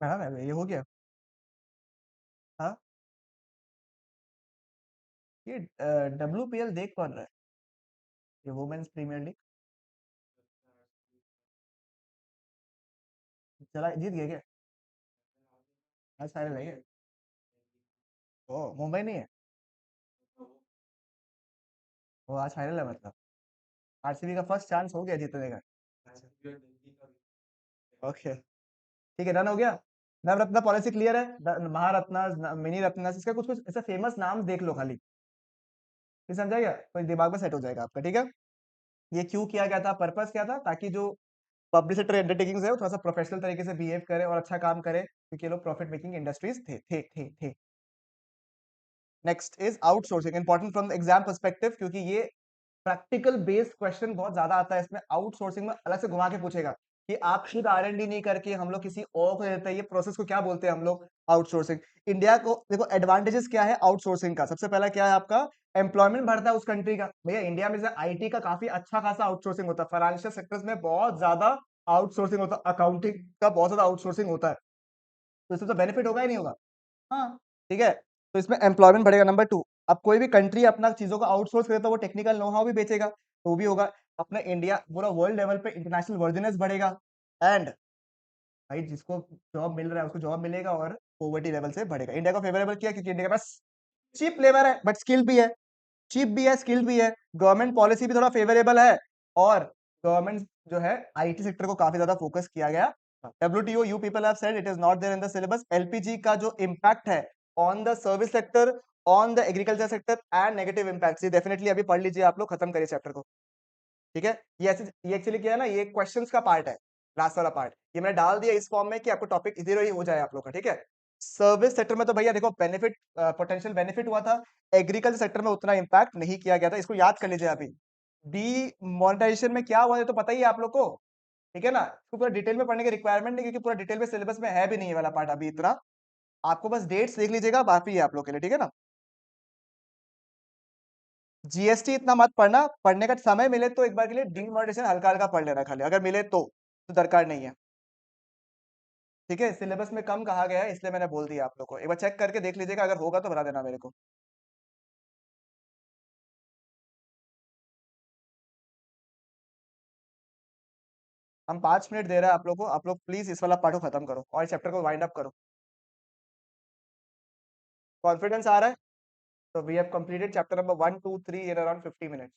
हाँ ये हो गया। हाँ, ये WPL देख कौन रहा है, ये वुमेन्स प्रीमियर लीग? चला जीत गया क्या? आज फाइनल है क्या? ओ, मुंबई नहीं है? वो आज फाइनल है मतलब, आरसीबी का फर्स्ट चांस हो गया जीतने का। ओके, ठीक है, डन हो गया। नवरत्न पॉलिसी क्लियर है, महारत्ना, मिनी रत्ना, इसका कुछ कुछ ऐसा फेमस नाम देख लो खाली, ये समझाएगा तो दिमाग में सेट हो जाएगा आपका। ठीक है, ये क्यों किया गया था, पर्पस क्या था, ताकि जो पब्लिसिटी अंडरटेकिंग्स है वो थोड़ा सा प्रोफेशनल तरीके से बिहेव करे और अच्छा काम करे, क्योंकि ये लोग प्रॉफिट मेकिंग इंडस्ट्रीज थे। Next is outsourcing, important from exam perspective, क्योंकि ये प्रैक्टिकल बेस्ड क्वेश्चन बहुत ज्यादा आता है इसमें। आउटसोर्सिंग में अलग से घुमा के पूछेगा कि आप खुद R&D नहीं करके हम लोग किसी और को देते हैं, ये प्रोसेस को क्या बोलते हैं हम लोग, आउटसोर्सिंग। इंडिया को देखो एडवांटेजेस क्या है आउटसोर्सिंग का, सबसे पहला क्या है आपका, एम्प्लॉयमेंट बढ़ता है उस कंट्री का। भैया इंडिया में जैसे आईटी का काफी अच्छा खासा आउटसोर्सिंग होता है, फाइनेंशियल सेक्टर्स में बहुत ज्यादा आउटसोर्सिंग होता है, अकाउंटिंग का बहुत ज्यादा आउटसोर्सिंग होता है, तो इससे तो बेनिफिट होगा ही नहीं होगा। हाँ, ठीक है, तो इसमें एम्प्लॉयमेंट बढ़ेगा। नंबर 2, अब कोई भी कंट्री अपना चीजों को आउटसोर्स करे तो वो टेक्निकल नो हाउ भी बेचेगा, तो वो भी होगा। अपना इंडिया पूरा वर्ल्ड लेवल पे इंटरनेशनल वर्जिनेस बढ़ेगा, एंड भाई जिसको जॉब मिल रहा है उसको जॉब मिलेगा और पॉवर्टी लेवल से बढ़ेगा। इंडिया को फेवरेबल किया क्योंकि इंडिया के पास चीप लेबर है बट स्किल भी है, चीप भी है स्किल भी है, गवर्नमेंट पॉलिसी भी थोड़ा फेवरेबल है, और गवर्नमेंट जो है आईटी सेक्टर को काफी ज्यादा फोकस किया गया। WTO you people have said it is not there in the syllabus. LPG का जो इम्पैक्ट है on the service sector, on the agriculture sector and negative impact, ये डेफिनेटली अभी पढ़ लीजिए आप लोग, खत्म करिए चैप्टर को। ठीक है, ये एक्चुअली क्या है ना, ये क्वेश्चंस का पार्ट है, लास्ट वाला पार्ट ये मैंने डाल दिया इस फॉर्म में कि आपको टॉपिक इधर ही हो जाए आप लोग का। ठीक है, सर्विस सेक्टर में तो भैया देखो बेनिफिट, पोटेंशियल बेनिफिट हुआ था, एग्रीकल्चर सेक्टर में उतना इंपैक्ट नहीं किया गया था, इसको याद कर लीजिए अभी। डी मोनेटाइजेशन में क्या हुआ है तो पता ही है आप लोग को। ठीक है ना, इसको पूरा डिटेल में पढ़ने की रिक्वायरमेंट नहीं, क्योंकि पूरा डिटेल में सिलेबस में है भी नहीं ये वाला पार्ट अभी इतना, आपको बस डेट्स देख लीजिएगा, बाकी है आप लोग के लिए। ठीक है ना, जीएसटी इतना मत पढ़ना, पढ़ने का समय मिले तो एक बार के लिए डीमोनेटाइजेशन हल्का हल्का पढ़ लेना खाली, अगर मिले तो दरकार नहीं है। ठीक है, सिलेबस में कम कहा गया है इसलिए मैंने बोल दिया आप लोग को, एक बार चेक करके देख लीजिएगा, अगर होगा तो बता देना मेरे को। हम 5 मिनट दे रहे हैं आप लोग को, आप लोग प्लीज इस वाला पार्ट को खत्म करो और चैप्टर को वाइंड अप करो। कॉन्फिडेंस आ रहा है? तो we have completed chapter number 1 2 3 in around 50 minutes.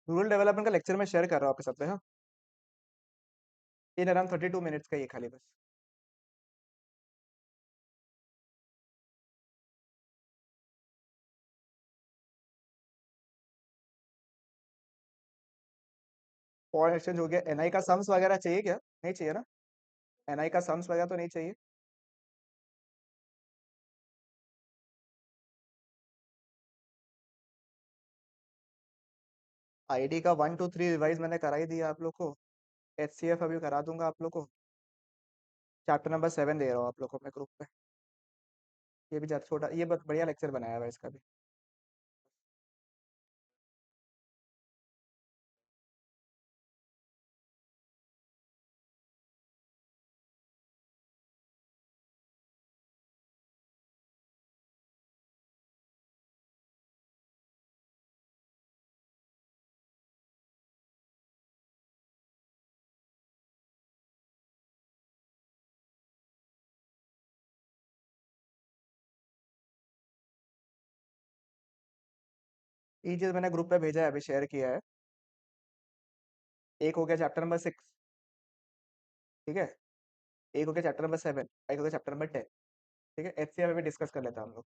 Rural development का लेक्चर में शेयर कर रहा हूँ आपके साथ में, हाँ, इन अराउंड 32 मिनट्स का ये खाली बस। फॉरेन एक्सचेंज हो गया, एनआई का सम्स वगैरह चाहिए क्या? नहीं चाहिए ना, एनआई का सम्स वगैरह तो नहीं चाहिए। आईडी का 1 2 3 रिवाइज मैंने करा ही दिया आप लोग को, एचसीएफ अभी करा दूंगा आप लोग को, चैप्टर नंबर 7 दे रहा हूँ आप लोग को मैं ग्रुप पे। ये भी ज्यादा छोटा, ये बहुत बढ़िया लेक्चर बनाया हुआ है इसका भी। ये चीज मैंने ग्रुप पे भेजा है, अभी शेयर किया है। एक हो गया चैप्टर नंबर 6, ठीक है, एक हो गया चैप्टर नंबर 7, एक हो गया चैप्टर नंबर 10। ठीक है, एचसीएफ में डिस्कस कर लेते हैं हम लोग।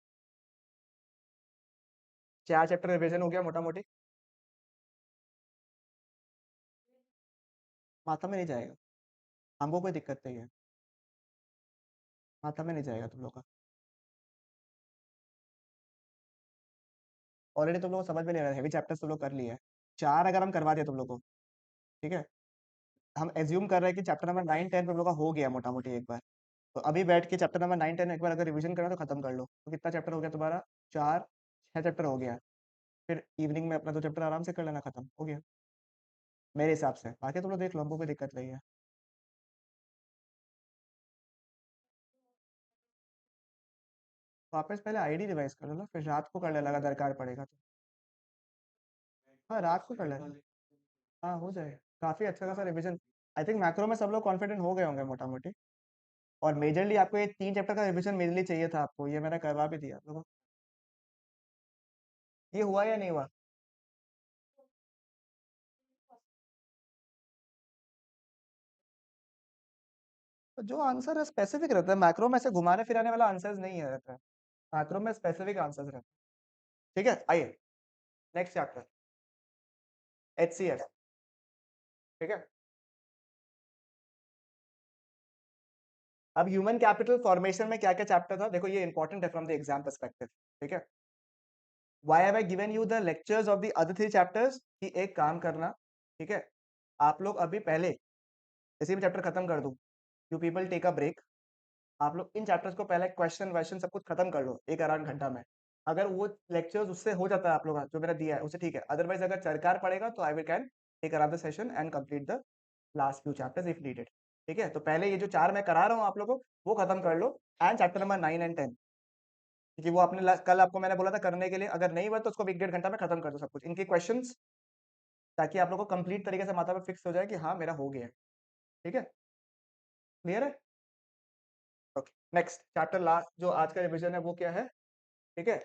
4 चैप्टर रिविजन हो गया मोटा मोटी। माथा में नहीं जाएगा, हमको कोई दिक्कत नहीं है, माथा में नहीं जाएगा तुम लोग का, ऑलरेडी तुम लोग को समझ में नहीं आ रहा है, हैवी चैप्टर्स तुम लोग कर लिए हैं। 4 अगर हम करवा दिए तुम लोग को, ठीक है, हम एज्यूम कर रहे हैं कि चैप्टर नंबर 9 10 तुम लोग का हो गया मोटा मोटी एक बार, तो अभी बैठ के चैप्टर नंबर 9 10 एक बार अगर रिवीजन करना तो खत्म कर लो, तो कितना चैप्टर हो गया तुम्हारा? 4 6 चैप्टर हो गया। फिर इवनिंग में अपना 2 चैप्टर आराम से कर लेना, खत्म हो गया मेरे हिसाब से, बाकी तुम लोग देख लो, हमको कोई दिक्कत नहीं है। वापस पहले आईडी रिवाइज कर लो ना, फिर रात को कर लेना अगर दरकार पड़ेगा तो। हाँ रात को कर लेना, हाँ हो जाएगा, काफी अच्छा खासा रिवीजन। आई थिंक मैक्रो में सब लोग कॉन्फिडेंट हो गए होंगे मोटा मोटी, और मेजरली आपको ये 3 चैप्टर का रिवीजन मेनली चाहिए था आपको, ये मैंने करवा भी दिया आप लोगों को। ये हुआ या नहीं हुआ? तो जो आंसर है स्पेसिफिक रहता है, मैक्रो में ऐसे घुमाने फिराने वाला आंसर नहीं है रहता है, मैक्रो में स्पेसिफिक आंसर रहता है। ठीक है, आइए नेक्स्ट चैप्टर, HCF। ठीक है, अब ह्यूमन कैपिटल फॉर्मेशन में क्या क्या चैप्टर था, देखो ये इंपॉर्टेंट है फ्रॉम द एग्जाम पर्सपेक्टिव। ठीक है, why have I given you the lectures of the other 3 chapters, कि एक काम करना, ठीक है, आप लोग अभी पहले जैसे भी चैप्टर खत्म कर दूं, you people take a break, आप लोग इन चैप्टर्स को पहले क्वेश्चन वैश्चन सब कुछ खत्म कर लो एक आराम घंटा में। अगर वो लेक्चर्स उससे हो जाता है आप लोग का, जो मेरा दिया है उससे ठीक है, अदरवाइज अगर सरकार पड़ेगा तो I will can take around the session and complete the last few chapters if needed. ठीक है, तो पहले ये जो 4 मैं करा रहा हूँ आप लोगों को वो खत्म कर लो, एंड चैप्टर नंबर 9 एंड 10, क्योंकि वो आपने कल आपको मैंने बोला था करने के लिए, अगर नहीं हुआ तो उसको 1-1.5 घंटा में खत्म कर दो सब कुछ इनके क्वेश्चंस, ताकि आप लोग को कंप्लीट तरीके से माथा पे फिक्स हो जाए कि हाँ मेरा हो गया है। ठीक है, क्लियर है? ओके, नेक्स्ट चैप्टर लास्ट जो आज का रिवीजन है वो क्या है? ठीक है,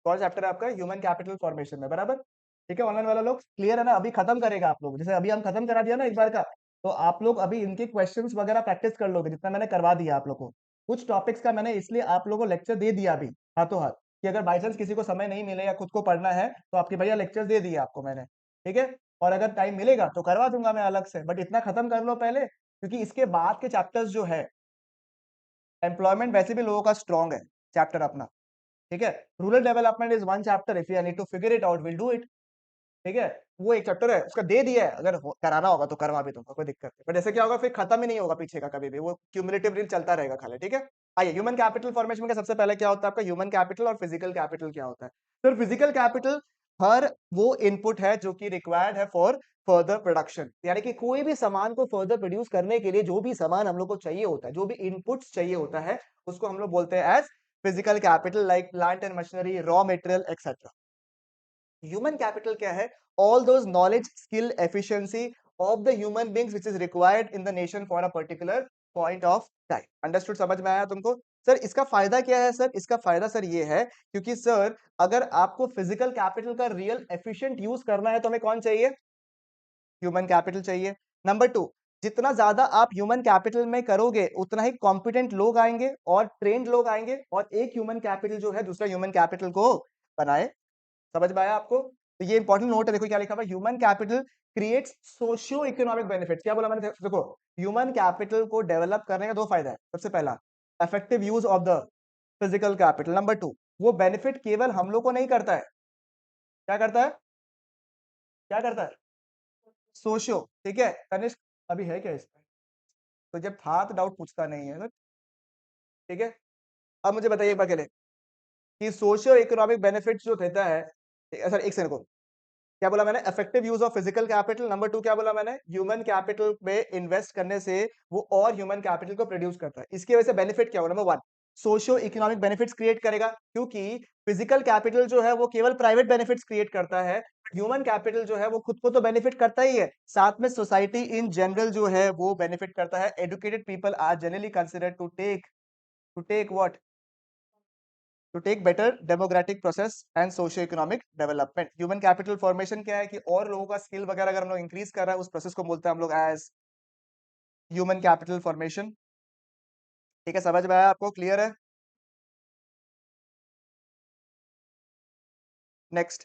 कौन चैप्टर है आपका? ह्यूमन कैपिटल फॉर्मेशन में, बराबर। ठीक है, ऑनलाइन वाला लोग क्लियर है ना? अभी खत्म करेगा आप लोग, जैसे अभी हम खत्म करा दिया ना एक बार का, तो आप लोग अभी इनके क्वेश्चंस वगैरह प्रैक्टिस कर लोगे जितना मैंने करवा दिया आप लोग को। कुछ टॉपिक्स का मैंने इसलिए आप लोगों को लेक्चर दे दिया अभी हाथों हाथ, कि अगर बाई चांस किसी को समय नहीं मिले या खुद को पढ़ना है तो आपके भैया लेक्चर दे दिए आपको मैंने। ठीक है, और अगर टाइम मिलेगा तो करवा दूंगा मैं अलग से, बट इतना खत्म कर लो पहले, क्योंकि इसके बाद के चैप्टर्स जो है, एम्प्लॉयमेंट वैसे भी लोगों का स्ट्रॉन्ग है चैप्टर अपना। ठीक है, rural development is one chapter, if you need to figure it out will do it. ठीक है, वो एक चैप्टर है उसका दे दिया है, अगर कराना होगा तो करवा भी दूंगा, कोई दिक्कत नहीं, बट ऐसे क्या होगा फिर खत्म ही नहीं होगा पीछे का कभी भी, वो क्यूमुलेटिव रील चलता रहेगा खाली। ठीक है, आइए ह्यूमन कैपिटल फॉर्मेशन का सबसे पहले क्या होता है आपका ह्यूमन कैपिटल, और फिजिकल कैपिटल क्या होता है। तो फिजिकल कैपिटल हर वो इनपुट है जो कि रिक्वायर्ड है फॉर फर्दर प्रोडक्शन, यानी कि कोई भी सामान को फर्दर प्रोड्यूस करने के लिए जो भी सामान हम लोग को चाहिए होता है, जो भी इनपुट्स चाहिए होता है, उसको हम लोग बोलते हैं as physical capital, like plant and machinery, raw material etcetera. Human capital क्या है? All those knowledge, skill, efficiency of the human beings which is required in the nation for a particular point of time. Understood? समझ में आया तुमको? Sir इसका फायदा क्या है? सर इसका फायदा सर ये है, क्योंकि सर अगर आपको फिजिकल कैपिटल का रियल एफिशिएंट यूज करना है तो हमें कौन चाहिए? ह्यूमन कैपिटल चाहिए। नंबर 2, जितना ज्यादा आप ह्यूमन कैपिटल में करोगे उतना ही कॉम्पिटेंट लोग आएंगे और ट्रेंड लोग आएंगे, और एक ह्यूमन कैपिटल जो है दूसरा ह्यूमन कैपिटल को बनाए। समझ में आया आपको? तो ये इंपॉर्टेंट नोट है, देखो क्या लिखा हुआ है, human capital creates socio economic benefit. क्या बोला मैंने? देखो ह्यूमन कैपिटल को डेवलप करने का 2 फायदा है। सबसे पहला, effective use of the physical capital. Number 2, वो बेनिफिट केवल हम लोग को नहीं करता है, क्या करता है? क्या करता है? सोशियो। ठीक है, तनिष्क अभी है क्या इसमें? तो जब था तो डाउट पूछता नहीं है ना। ठीक है, अब मुझे बताइए एक बार के लिए कि सोशियो इकोनॉमिक बेनिफिट जो देता है, सर एक सेकंड को, क्या बोला मैंने? Effective use of physical capital. Number 2 क्या बोला मैंने? ह्यूमन कैपिटल में इन्वेस्ट करने से वो और ह्यूमन कैपिटल को प्रोड्यूस करता है। इसकी वजह से बेनिफिट क्या होगा? Number 1, socio economic benefits create करेगा, क्योंकि फिजिकल कैपिटल जो है वो केवल प्राइवेट बेनिफिट्स क्रिएट करता है, ह्यूमन कैपिटल जो है वो खुद को तो बेनिफिट करता ही है, साथ में सोसाइटी इन जनरल जो है वो बेनिफिट करता है। Educated people are generally considered to take what? To take better democratic process and socio economic development. Human capital formation क्या है कि और लोगों का स्किल वगैरह अगर हम लोग इंक्रीज कर रहा है, उस प्रोसेस को बोलते हैं हम लोग एज ह्यूमन कैपिटल फॉर्मेशन। ठीक है, समझ में आया आपको? क्लियर है? नेक्स्ट,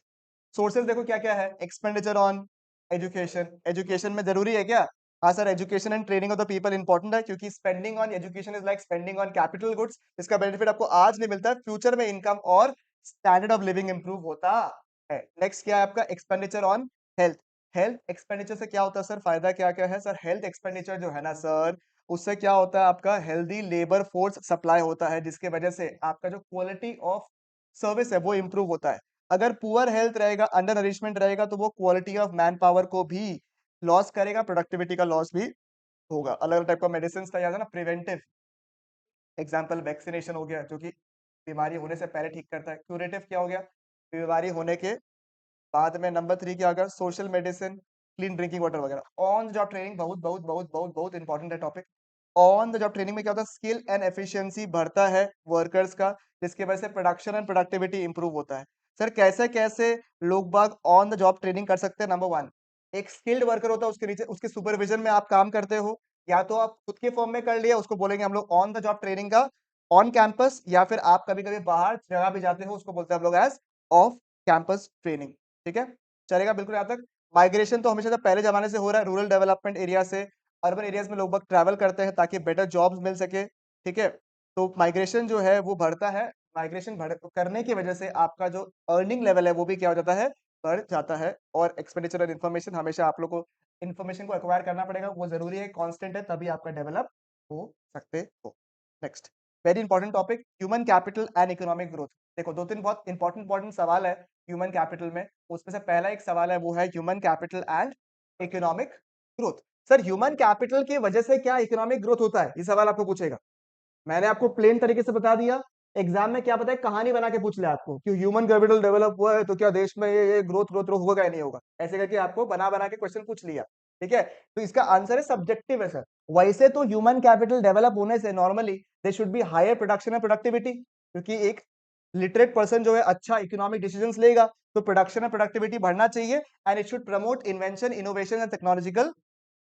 सोर्सेज देखो क्या क्या है। एक्सपेंडिचर ऑन एजुकेशन, एजुकेशन में जरूरी है क्या? हाँ sir, education and training of the people important है, क्योंकि spending on education is like spending on capital goods. इसका बेनिफिट आपको आज नहीं मिलता है, फ्यूचर में इनकम और स्टैंडर्ड ऑफ लिविंग इंप्रूव होता है। नेक्स्ट क्या है आपका? Expenditure on health. Health expenditure से क्या होता है सर? फायदा क्या क्या है सर? हेल्थ एक्सपेंडिचर जो है ना सर, उससे क्या होता है आपका? हेल्दी लेबर फोर्स सप्लाई होता है, जिसके वजह से आपका जो क्वालिटी ऑफ सर्विस है वो इंप्रूव होता है। अगर पुअर हेल्थ रहेगा, अंडर नरिशमेंट रहेगा, तो वो क्वालिटी ऑफ मैन पावर को भी लॉस करेगा, प्रोडक्टिविटी का लॉस भी होगा। अलग अलग टाइप का मेडिसिन का याद है ना, प्रिवेंटिव एग्जाम्पल वैक्सीनेशन हो गया, जो कि बीमारी होने से पहले ठीक करता है। क्यूरेटिव क्या हो गया? बीमारी होने के बाद में। नंबर 3 क्या होगा? Social medicine, clean drinking water वगैरह। ऑन द जॉब ट्रेनिंग बहुत बहुत बहुत बहुत बहुत इंपॉर्टेंट है topic. On the job training में क्या होता है? स्किल एंड एफिशिएंसी बढ़ता है वर्कर्स का, जिसकी वजह से प्रोडक्शन एंड प्रोडक्टिविटी इंप्रूव होता है। सर कैसे कैसे लोग बाग ऑन द जॉब ट्रेनिंग कर सकते हैं? नंबर 1, एक स्किल्ड वर्कर होता है, उसके नीचे उसके सुपरविजन में आप काम करते हो, या तो आप खुद के फॉर्म में कर लिया, उसको बोलेंगे हम लोग ऑन द जॉब ट्रेनिंग का ऑन कैंपस, या फिर आप कभी-कभी बाहर जगह भी जाते हो, उसको बोलते हैं हम लोग एज़ ऑफ कैंपस ट्रेनिंग। ठीक है? चलेगा बिल्कुल यहाँ तक? माइग्रेशन तो हमेशा से पहले ज़माने से हो रहा है, रूरल डेवलपमेंट एरिया से अर्बन एरियाज़ में लोग बाग ट्रैवल करते हैं ताकि बेटर जॉब्स मिल सके। ठीक है? तो माइग्रेशन जो है वो बढ़ता है, माइग्रेशन बढ़ करने की वजह से आपका जो अर्निंग लेवल है वो भी क्या हो जाता है, बढ़ जाता है। और एक्सपेंडिचर और इन्फॉर्मेशन हमेशा आप लोग को इन्फॉर्मेशन को एक्वायर करना पड़ेगा, वो ज़रूरी है, कांस्टेंट है, तभी आपका डेवलप हो सकते हो। Next, very important topic, human capital and economic growth. देखो 2-3 बहुत इंपॉर्टेंट सवाल है ह्यूमन कैपिटल में, उसमें से पहला एक सवाल है वो है human capital and economic growth. Sir human capital की वजह से क्या इकोनॉमिक ग्रोथ होता है? ये सवाल आपको पूछेगा। मैंने आपको प्लेन तरीके से बता दिया, एग्जाम में क्या पता है कहानी बना के पूछ ले आपको कि ह्यूमन कैपिटल डेवलप हुआ है तो क्या देश में ये ग्रोथ ग्रोथ होगा या नहीं होगा, ऐसे करके आपको बना बना के क्वेश्चन पूछ लिया। ठीक है, तो इसका आंसर है सब्जेक्टिव है सर। वैसे तो ह्यूमन कैपिटल डेवलप होने से normally they should be higher production and productivity, क्योंकि एक लिटरेट पर्सन जो है अच्छा इकोनॉमिक डिसीजंस लेगा, तो प्रोडक्शन एंड प्रोडक्टिविटी बढ़ना चाहिए, and it should promote invention, innovation and technological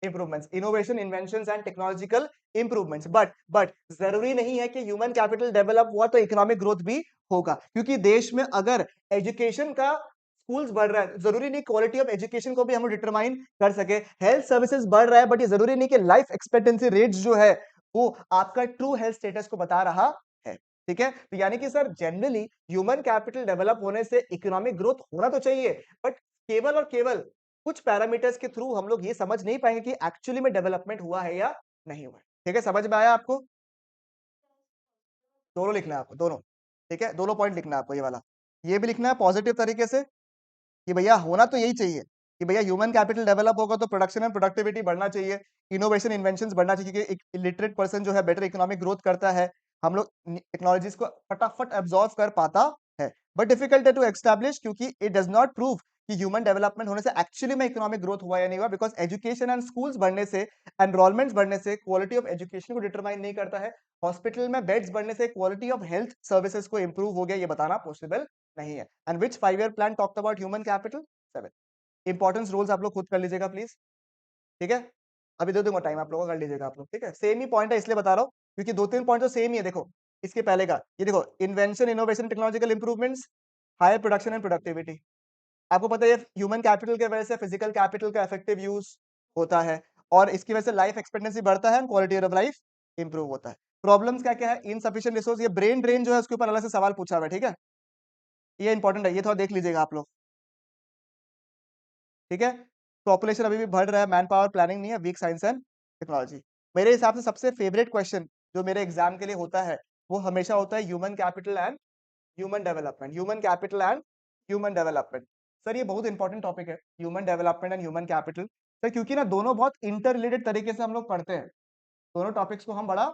improvements, innovation, inventions and technological improvements. But जरूरी नहीं है कि ह्यूमन कैपिटल डेवलप हुआ तो इकोनॉमिक ग्रोथ भी होगा, क्योंकि देश में अगर एजुकेशन का स्कूल्स बढ़ रहा है, जरूरी नहीं क्वालिटी ऑफ एजुकेशन को भी हम डिटरमाइन कर सके। हेल्थ सर्विसेज बढ़ रहा है, बट ये जरूरी नहीं कि लाइफ एक्सपेक्टेंसी रेट जो है वो आपका ट्रू हेल्थ स्टेटस को बता रहा है। ठीक है, तो यानी कि sir generally human capital develop होने से इकोनॉमिक ग्रोथ होना तो चाहिए, बट केवल और केवल कुछ पैरामीटर्स के थ्रू हम लोग ये समझ नहीं पाएंगे कि एक्चुअली में डेवलपमेंट हुआ है या नहीं हुआ है। ठीक है, समझ में आया आपको? दोनों लिखना है आपको, दोनों। ठीक है, दोनों पॉइंट लिखना है आपको, ये वाला ये भी लिखना है पॉजिटिव तरीके से कि भैया होना तो यही चाहिए कि भैया ह्यूमन कैपिटल डेवलप होगा तो प्रोडक्शन एंड प्रोडक्टिविटी बढ़ना चाहिए, इनोवेशन इन्वेंशंस बढ़ना चाहिए, क्योंकि एक इलिटरेट पर्सन जो है बेटर इकोनॉमिक ग्रोथ करता है, हम लोग टेक्नोलॉजीज को फटाफट एब्जॉर्व कर पाता है। बट डिफिकल्ट है टू एस्टैब्लिश, क्योंकि इट डज नॉट प्रूव कि ह्यूमन डेवलपमेंट होने से एक्चुअली में इकोनॉमिक ग्रोथ हुआ या नहीं हुआ, बिकॉज एजुकेशन एंड स्कूल्स बढ़ने से, एनरोलमेंट्स बढ़ने से क्वालिटी ऑफ एजुकेशन को डिटरमाइन नहीं करता है, हॉस्पिटल में बेड्स बढ़ने से क्वालिटी ऑफ हेल्थ सर्विसेज को इंप्रूव हो गया, ये बताना पॉसिबल नहीं है। And which 5 year plan talked about human capital? 7। Importance roles आप लोग खुद कर लीजिएगा प्लीज। ठीक है, अभी दे दूंगा टाइम, आप लोगों का कर लीजिएगा आप लोग। ठीक है, सेम ही पॉइंट है इसलिए बता रहा हूँ क्योंकि 2-3 पॉइंट तो सेम ही है। देखो इसके पहले का ये देखो, invention, innovation, technological improvements, higher production and productivity. आपको पता है ह्यूमन कैपिटल के वजह से फिजिकल कैपिटल का इफेक्टिव यूज होता है, और इसकी वजह से लाइफ एक्सपेक्टेंसी बढ़ता है, क्वालिटी ऑफ लाइफ इंप्रूव होता है। प्रॉब्लम्स क्या क्या है? इनसफिशिएंट रिसोर्स, ये ब्रेन ड्रेन जो है उसके ऊपर अलग से सवाल पूछा हुआ है। ठीक है, ये इंपॉर्टेंट है, ये थोड़ा देख लीजिएगा आप लोग। ठीक है, पॉपुलेशन अभी भी बढ़ रहा है, मैन पावर प्लानिंग नहीं है, वीक साइंस एंड टेक्नोलॉजी। मेरे हिसाब से सबसे फेवरेट क्वेश्चन जो मेरे एग्जाम के लिए होता है वो हमेशा होता है human capital and human development, human capital and human development. Sir ये बहुत इंपॉर्टेंट टॉपिक है, human development and human capital. Sir क्योंकि ना दोनों बहुत इंटर रिलेटेड तरीके से हम लोग पढ़ते हैं, दोनों टॉपिक्स को हम बड़ा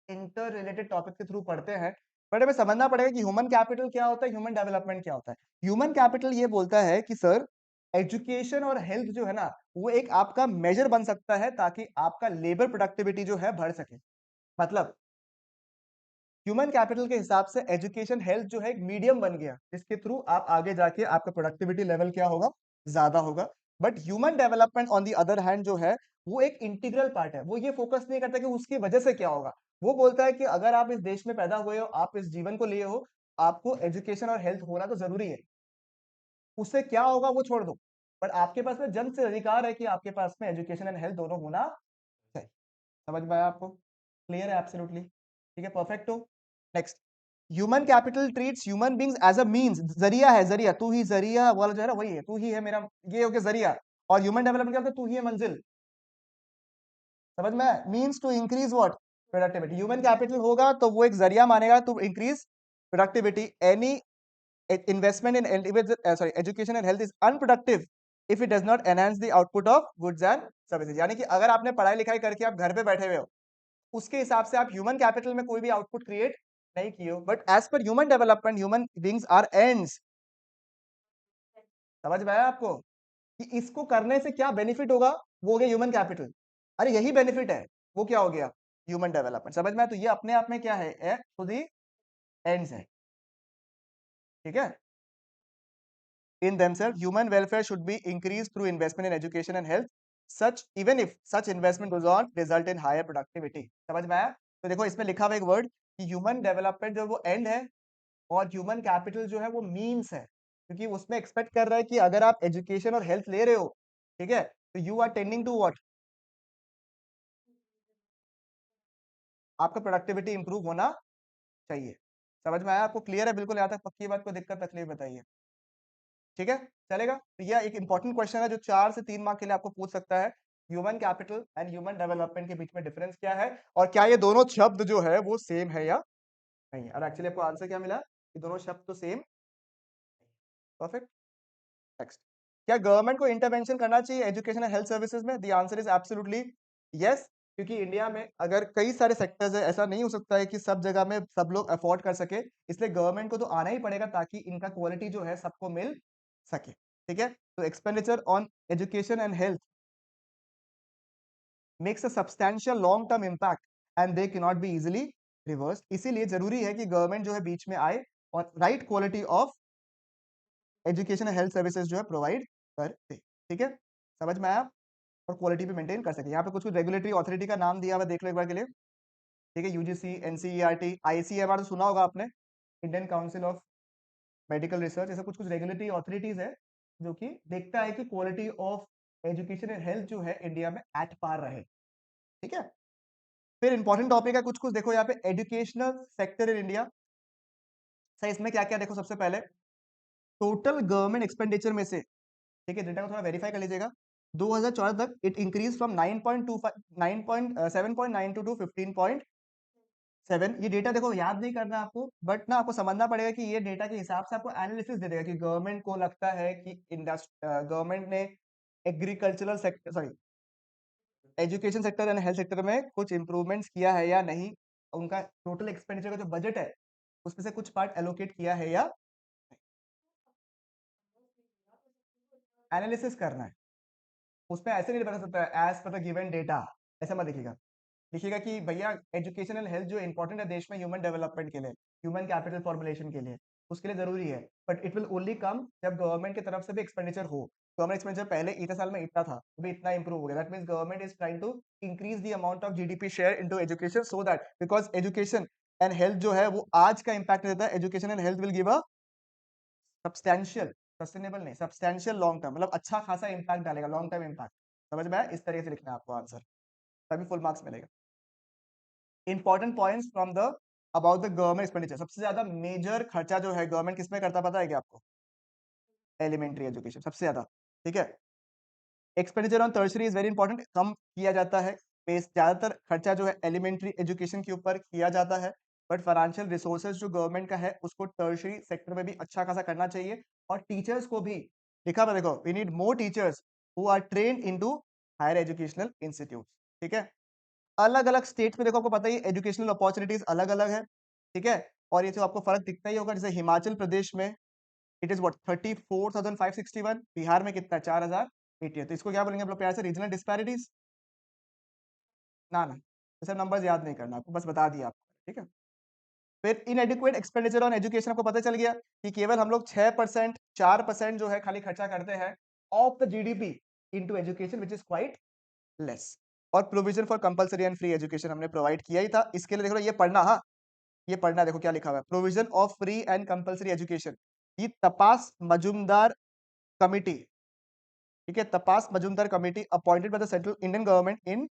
इंटर रिलेटेड टॉपिक के थ्रू पढ़ते हैं। बट हमें समझना पड़ेगा कि ह्यूमन कैपिटल क्या होता है, ह्यूमन डेवलपमेंट क्या होता है। ह्यूमन कैपिटल ये बोलता है कि सर एजुकेशन और हेल्थ जो है ना वो एक आपका मेजर बन सकता है ताकि आपका लेबर प्रोडक्टिविटी जो है बढ़ सके। मतलब ह्यूमन कैपिटल के हिसाब से एजुकेशन हेल्थ जो है एक मीडियम बन गया जिसके थ्रू आप आगे जाके आपका प्रोडक्टिविटी लेवल क्या होगा, ज्यादा होगा। But human development on the other hand जो है वो एक इंटीग्रल पार्ट है, वो ये फोकस नहीं करता कि उसकी वजह से क्या होगा। वो बोलता है कि अगर आप इस देश में पैदा हुए हो, आप इस जीवन को लिए हो, आपको एजुकेशन और हेल्थ होना तो जरूरी है, उससे क्या होगा वो छोड़ दो, पर आपके पास में जन्म से अधिकार है कि आपके पास में एजुकेशन एंड हेल्थ दोनों होना चाहिए। समझ में आया आपको? क्लियर है? एब्सोल्युटली ठीक है, परफेक्ट हो। Next, human capital treats human beings as a means, जरिया है, जरिया, तू ही जरिया वाला जो है ना वही है, तू ही है मेरा, ये हो गया जरिया। और ह्यूमन डेवलपमेंट क्या होता है? तू ही है मंजिल। समझ में? Means to increase what? Productivity. Human capital होगा तो वो एक जरिया मानेगा to increase productivity. Any investment in education and health is unproductive if it does not enhance the output of goods and services। यानी कि अगर आपने पढ़ाई लिखाई करके आप घर पे बैठे हुए हो, उसके हिसाब से आप ह्यूमन कैपिटल में कोई भी आउटपुट क्रिएट नहीं किए हो। But as per human development human beings are ends. समझ में आया आपको कि इसको करने से क्या बेनिफिट होगा? वो हो गया ह्यूमन कैपिटल। अरे यही बेनिफिट है, वो क्या हो गया? Human development. समझ में आया? तो ये अपने आप में क्या है? टू दी एंड्स है। ठीक है, in themselves human welfare should be increased through investment in education and health, such even if such investment does not result in higher productivity. समझ में आया? तो देखो इसमें लिखा हुआ एक वर्ड कि ह्यूमन डेवलपमेंट जो वो एंड है और ह्यूमन कैपिटल जो है वो मीन्स है, क्योंकि उसमें एक्सपेक्ट कर रहा है कि अगर आप एजुकेशन और हेल्थ ले रहे हो, ठीक है, तो you are tending to what, आपका प्रोडक्टिविटी इंप्रूव होना चाहिए। समझ में आया आपको? क्लियर है बिल्कुल यहाँ तक? पक्की बात, को दिक्कत तकलीफ बताइए। ठीक है, चलेगा? तो यह एक इंपॉर्टेंट क्वेश्चन है जो 4 से 3 मार्क के लिए आपको पूछ सकता है। Human capital and human development के बीच में डिफरेंस क्या है, और क्या ये दोनों शब्द जो है वो सेम है या नहीं? और एक्चुअली आपको आंसर क्या मिला कि दोनों शब्द तो सेम। परफेक्ट। नेक्स्ट, क्या गवर्नमेंट को इंटरवेंशन करना चाहिए एजुकेशन एंड हेल्थ सर्विसेज में? The answer is absolutely yes, क्योंकि इंडिया में अगर कई सारे सेक्टर्स है, ऐसा नहीं हो सकता है कि सब जगह में सब लोग अफोर्ड कर सके, इसलिए गवर्नमेंट को तो आना ही पड़ेगा ताकि इनका क्वालिटी जो है सबको मिल सके। ठीक है, तो expenditure on education and health makes a substantial long term impact and they can not be easily reverse. इसीलिए जरूरी है कि गवर्नमेंट जो है बीच में आए और right quality of education and health services जो है प्रोवाइड कर दे। ठीक है, समझ में आया? और क्वालिटी भी मेंटेन कर सके। यहाँ पे कुछ कुछ रेगुलेटरी अथॉरिटी का नाम दिया हुआ, देख लो एक बार के लिए। ठीक है, यूजीसी, एनसीईआरटी, आईसीएमआर तो सुना होगा आपने, Indian council of medical research, ऐसा कुछ कुछ रेगुलेटरी अथॉरिटीज है जो कि देखता है कि quality of education and health जो है इंडिया में एट पार रहे। ठीक है, फिर इंपॉर्टेंट टॉपिक है कुछ कुछ, देखो यहाँ पे educational sector in India. Sir इसमें क्या क्या, देखो सबसे पहले टोटल गवर्नमेंट एक्सपेंडिचर में से, ठीक है, डेटा को थोड़ा वेरीफाई कर लीजिएगा, 2014 तक इट इंक्रीज फ्रॉम 7.9 टू 15.7। ये डेटा देखो याद नहीं करना आपको, बट ना आपको समझना पड़ेगा कि ये डेटा के हिसाब से आपको एनालिसिस दे देगा कि गवर्नमेंट को लगता है कि गवर्नमेंट ने agricultural sector, sorry, education sector and health sector में कुछ इंप्रूवमेंट्स किया है या नहीं, उनका टोटल एक्सपेंडिचर का जो बजट है उसमें से कुछ पार्ट एलोकेट किया है या एनालिसिस करना है। उसमें ऐसे नहीं बता सकता as per the given data, ऐसा मत लिखिएगा। लिखिएगा कि भैया एजुकेशन एंड हेल्थ जो इंपॉर्टेंट है देश में ह्यूमन डेवलपमेंट के लिए, ह्यूमन कैपिटल फॉर्मुलेशन के लिए, उसके लिए जरूरी है, but it will only come जब गवर्नमेंट की तरफ से भी एक्सपेंडिचर हो। गवर्नमेंट एक्सपेंडिचर पहले इतने साल में इतना था, अभी इतना इंप्रूव हो गया, that means government is trying to increase the amount of GDP share into education, so that because education and health जो है वो आज का इंपैक्ट देता है, education and health will give a substantial, sustainable नहीं, सब्सटैंशियल लॉन्ग टर्म, मतलब अच्छा खासा इंपैक्ट डालेगा, लॉन्ग टर्म इंपैक्ट। समझ में आया? इस तरीके से लिखना है आपको आंसर, तभी फुल मार्क्स मिलेगा। Important points from the about the government expenditure, सबसे ज्यादा मेजर खर्चा जो है गवर्नमेंट किसमें करता पता है क्या आपको? एलिमेंट्री एजुकेशन सबसे ज्यादा। ठीक है, expenditure on tertiary is very important, कम किया जाता है, बेस ज्यादातर खर्चा जो है एलिमेंट्री एजुकेशन के ऊपर किया जाता है, बट फाइनेंशियल रिसोर्सेज जो गवर्नमेंट का है उसको टर्शरी सेक्टर में भी अच्छा खासा करना चाहिए। और टीचर्स को भी लिखा हुआ देखो, we need more teachers who are train into higher educational institute. ठीक है, अलग अलग स्टेट में देखो, आपको पता ही एजुकेशनल अपॉर्चुनिटीज अलग अलग है। ठीक है, और ये तो आपको फर्क दिखता ही होगा, जैसे हिमाचल प्रदेश में इट इज व्हाट 34,561, बिहार में कितना है 4,080 है, तो इसको क्या बोलेंगे हम लोग प्यार से? Regional disparities. ना ना, तो सर नंबर्स याद नहीं करना आपको, बस बता दिया आपको। ठीक है, फिर इनएडिक्वेट एक्सपेंडिचर ऑन एजुकेशन, आपको पता चल गया कि केवल हम लोग 6%, 4% जो है खाली खर्चा करते हैं of the GDP into education, which is quite less. और provision for compulsory and free education हमने प्रोवाइड किया ही था, इसके लिए देखो ये पढ़ना, हाँ ये पढ़ना, देखो क्या लिखा हुआ है, provision of free and compulsory education, ये तपास मजुमदार कमिटी, ठीक है, Tapas Majumdar committee appointed by the central Indian government in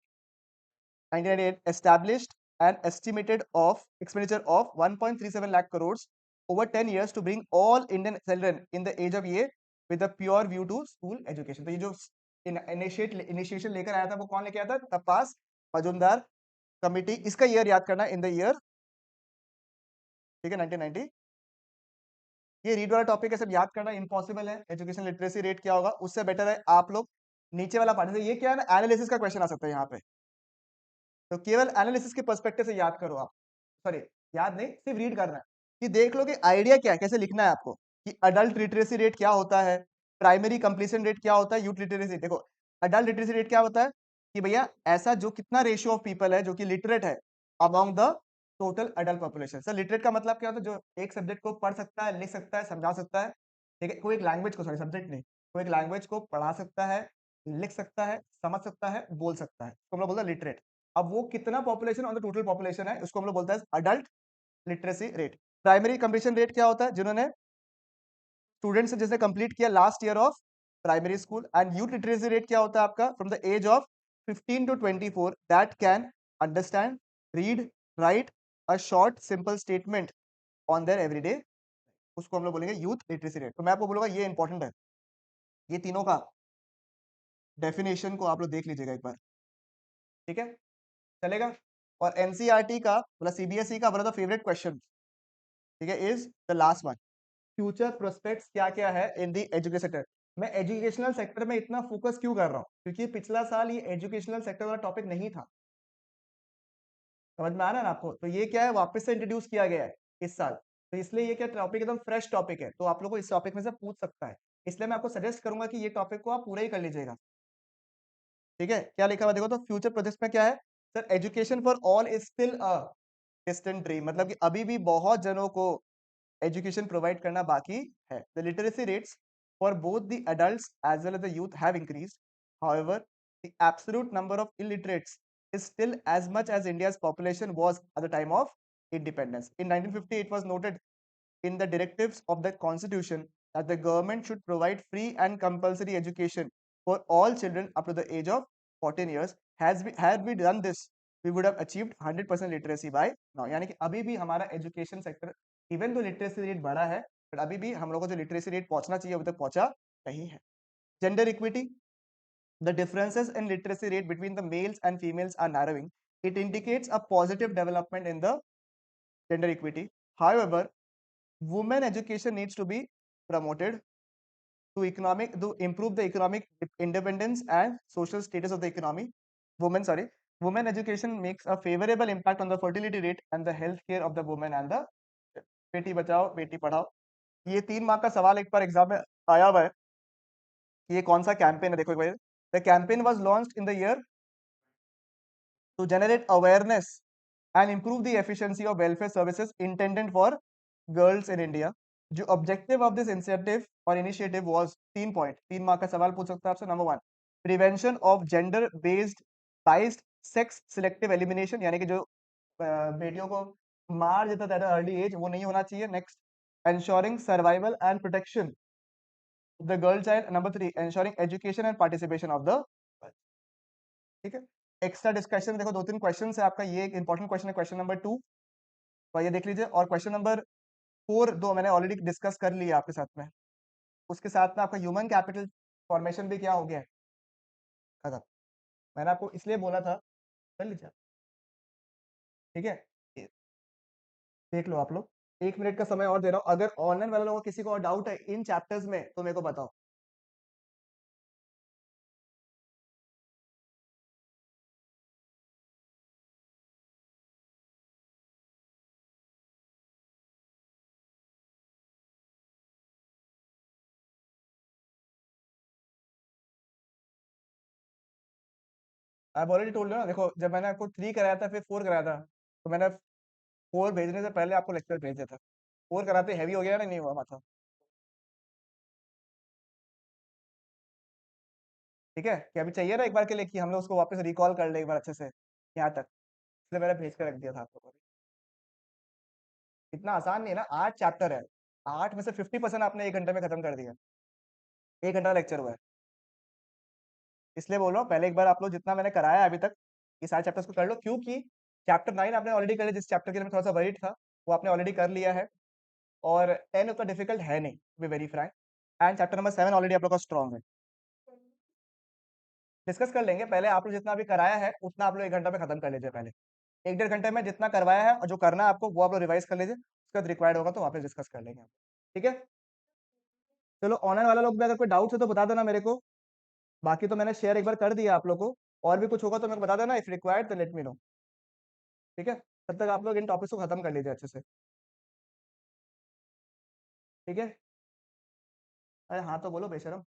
1998 established an estimated of expenditure of 1.37 lakh crores over 10 years to bring all Indian children in the age of year with a pure view to school education। तो ये जो initiation लेकर आया था वो कौन लेके आया था? तपास मजुमदार कमिटी। इसका ईयर याद करना, इन द ईयर, ठीक है, 1990। ये रीड वाला टॉपिक है, सब याद करना इम्पॉसिबल है, एजुकेशन लिटरेसी रेट क्या होगा, उससे बेटर है आप लोग नीचे वाला पढ़ने से। ये क्या है ना, एनालिसिस का क्वेश्चन आ सकता है यहाँ पे, तो केवल एनालिसिस के पर्सपेक्टिव से याद करो आप, सॉरी याद नहीं, सिर्फ रीड करना है कि देख लो कि आइडिया क्या है, कैसे लिखना है आपको, कि अडल्ट लिटरेसी रेट क्या होता है, प्राइमरी कंप्लीशन रेट क्या होता है, यूथ लिटरेसी। देखो अडल्ट लिटरेसी रेट क्या होता है कि भैया ऐसा जो कितना रेशियो ऑफ पीपल है जो कि लिटरेट है among the total adult population. Sir literate का मतलब क्या होता है? जो एक सब्जेक्ट को पढ़ सकता है, लिख सकता है, समझा सकता है, ठीक है, कोई एक लैंग्वेज को, सॉरी सब्जेक्ट नहीं, कोई एक लैंग्वेज को पढ़ा सकता है, लिख सकता है, समझ सकता है, बोल सकता है, तो हम लोग बोलते हैं लिटरेट। अब वो कितना population on the total population है, उसको हम लोग बोलते हैं adult literacy rate. Primary completion rate क्या होता है, जिन्होंने स्टूडेंट्स जिसने कंप्लीट किया last year of primary school. And youth literacy rate क्या होता है आपका, from the age of 15 to 24 that can understand, read, write a short simple statement on their everyday, उसको हम लोग बोलेंगे यूथ लिटरेसी रेट। तो मैं आपको बोलूंगा ये इंपॉर्टेंट है, ये तीनों का डेफिनेशन को आप लोग देख लीजिएगा एक बार, ठीक है, चलेगा। और एनसीईआरटी का मतलब सीबीएसई का one of the favourite question, ठीक है, is the last one, future prospects क्या क्या है इन दी एजुकेशन सेक्टर। मैं एजुकेशनल सेक्टर में इतना फोकस क्यों कर रहा हूँ, क्योंकि पिछला साल ये एजुकेशनल सेक्टर वाला टॉपिक नहीं था, समझ में आ रहा है ना आपको, तो ये क्या है वापस से इंट्रोड्यूस किया गया है इस साल, तो इसलिए ये क्या टॉपिक एकदम फ्रेश टॉपिक है, तो आप लोगों को इस टॉपिक में से पूछ सकता है, इसलिए मैं आपको सजेस्ट करूंगा कि ये टॉपिक को आप पूरा ही कर लीजिएगा, ठीक है। क्या लिखा हुआ देखो तो, फ्यूचर प्रोजेक्ट में क्या है sir, education for all is still a distant dream, मतलब कि अभी भी बहुत जनों को एजुकेशन प्रोवाइड करना बाकी है। The literacy rates for both the adults as well as the youth have increased, however the absolute number of illiterates is still as much as India's population was at the time of independence. In 1950, it was noted in the directives of the constitution that the government should provide free and compulsory education for all children up to the age of 14 years. Had we done this, we would have achieved 100% literacy by now. यानी कि अभी भी हमारा education sector, even तो literacy rate बढ़ा है, but अभी भी हम लोगों को जो लिटरेसी रेट पहुंचना चाहिए अभी तक पहुंचा नहीं है। Gender equity, the differences in literacy rate between the males and females are narrowing. It indicates a positive development in the gender equity. However, women education needs to be promoted to improve the economic independence and social status of the economy. Women education makes a favorable impact on the fertility rate and the health care of the women and the Beti Bachao Beti Padhao. ये 3 mark का सवाल एक बार exam में आया हुआ है, ये कौन सा कैंपेन है देखो एक बार। The campaign was launched in the year to generate awareness and improve the efficiency of welfare services intended for girls in India. जो objective of this initiative or initiative was 3 point, 3 mark का सवाल पूछ सकता है आपसे। Number 1, prevention of gender based biased sex selective elimination, यानी कि जो बेटियों को मार देता था अर्ली एज, वो नहीं होना चाहिए। Next, ensuring survival and protection of the girl child. Number 3, ensuring education and participation of the, ठीक है। एक्स्ट्रा डिस्कशन देखो 2-3 क्वेश्चन है आपका, ये एक इंपॉर्टेंट क्वेश्चन है, क्वेश्चन नंबर 2, तो ये देख लीजिए। और क्वेश्चन नंबर 4 दो मैंने ऑलरेडी डिस्कस कर लिया आपके साथ में, उसके साथ में आपका ह्यूमन कैपिटल फॉर्मेशन भी क्या हो गया है, खत्म। मैंने आपको इसलिए बोला था, कर लीजिए आप, ठीक है। ये देख लो आप लोग, 1 मिनट का समय और दे रहा हूँ, अगर ऑनलाइन वाले लोगों को किसी को और डाउट है इन चैप्टर्स में तो मेरे को बताओ। आप ऑलरेडी टोल्ड ना, देखो जब मैंने आपको 3 कराया था फिर 4 कराया था, तो मैंने 4 भेजने से पहले आपको लेक्चर भेज दिया था। 4 कराते हैवी हो गया ना, नहीं हुआ माथा, ठीक है। कि अभी चाहिए ना एक बार के लिए कि हम लोग उसको वापस रिकॉल कर ले एक बार अच्छे से यहाँ तक, इसलिए मैंने भेज कर रख दिया था आप लोगों को। इतना आसान नहीं है ना, 8 चैप्टर है, 8 में से 50% आपने 1 घंटे में खत्म कर दिया, 1 घंटा लेक्चर हुआ है, इसलिए बोल रहा हूँ पहले एक बार आप लोग जितना मैंने कराया है अभी तक ये सारे चैप्टर्स को कर लो, क्योंकि चैप्टर 9 आपने ऑलरेडी कर लिया, जिस चैप्टर के लिए मैं थोड़ा सा वरीड था वो आपने ऑलरेडी कर लिया है, और 10 उतना डिफिकल्ट है नहीं, be very Frank. And chapter number 7 already आप लोग का स्ट्रॉन्ग है, डिस्कस कर लेंगे। पहले आप लोग जितना अभी कराया है उतना आप लोग 1 घंटा में खत्म कर लीजिए, पहले 1-1.5 घंटे में जितना करवाया है और जो करना है आपको वो आप लोग रिवाइज कर लीजिए, उसके बाद रिक्वायर्ड होगा तो वापस डिस्कस कर लेंगे, ठीक है। चलो ऑनलाइन वाला लोग भी अगर कोई डाउट है तो बता देना मेरे को, बाकी तो मैंने शेयर एक बार कर दिया आप लोग को, और भी कुछ होगा तो मेरे को बता देना, इफ रिक्वायर्ड तो लेट मी नो, ठीक है। तब तक आप लोग इन टॉपिक्स को खत्म कर लीजिए अच्छे से, ठीक है। अरे हाँ तो बोलो बेशरम।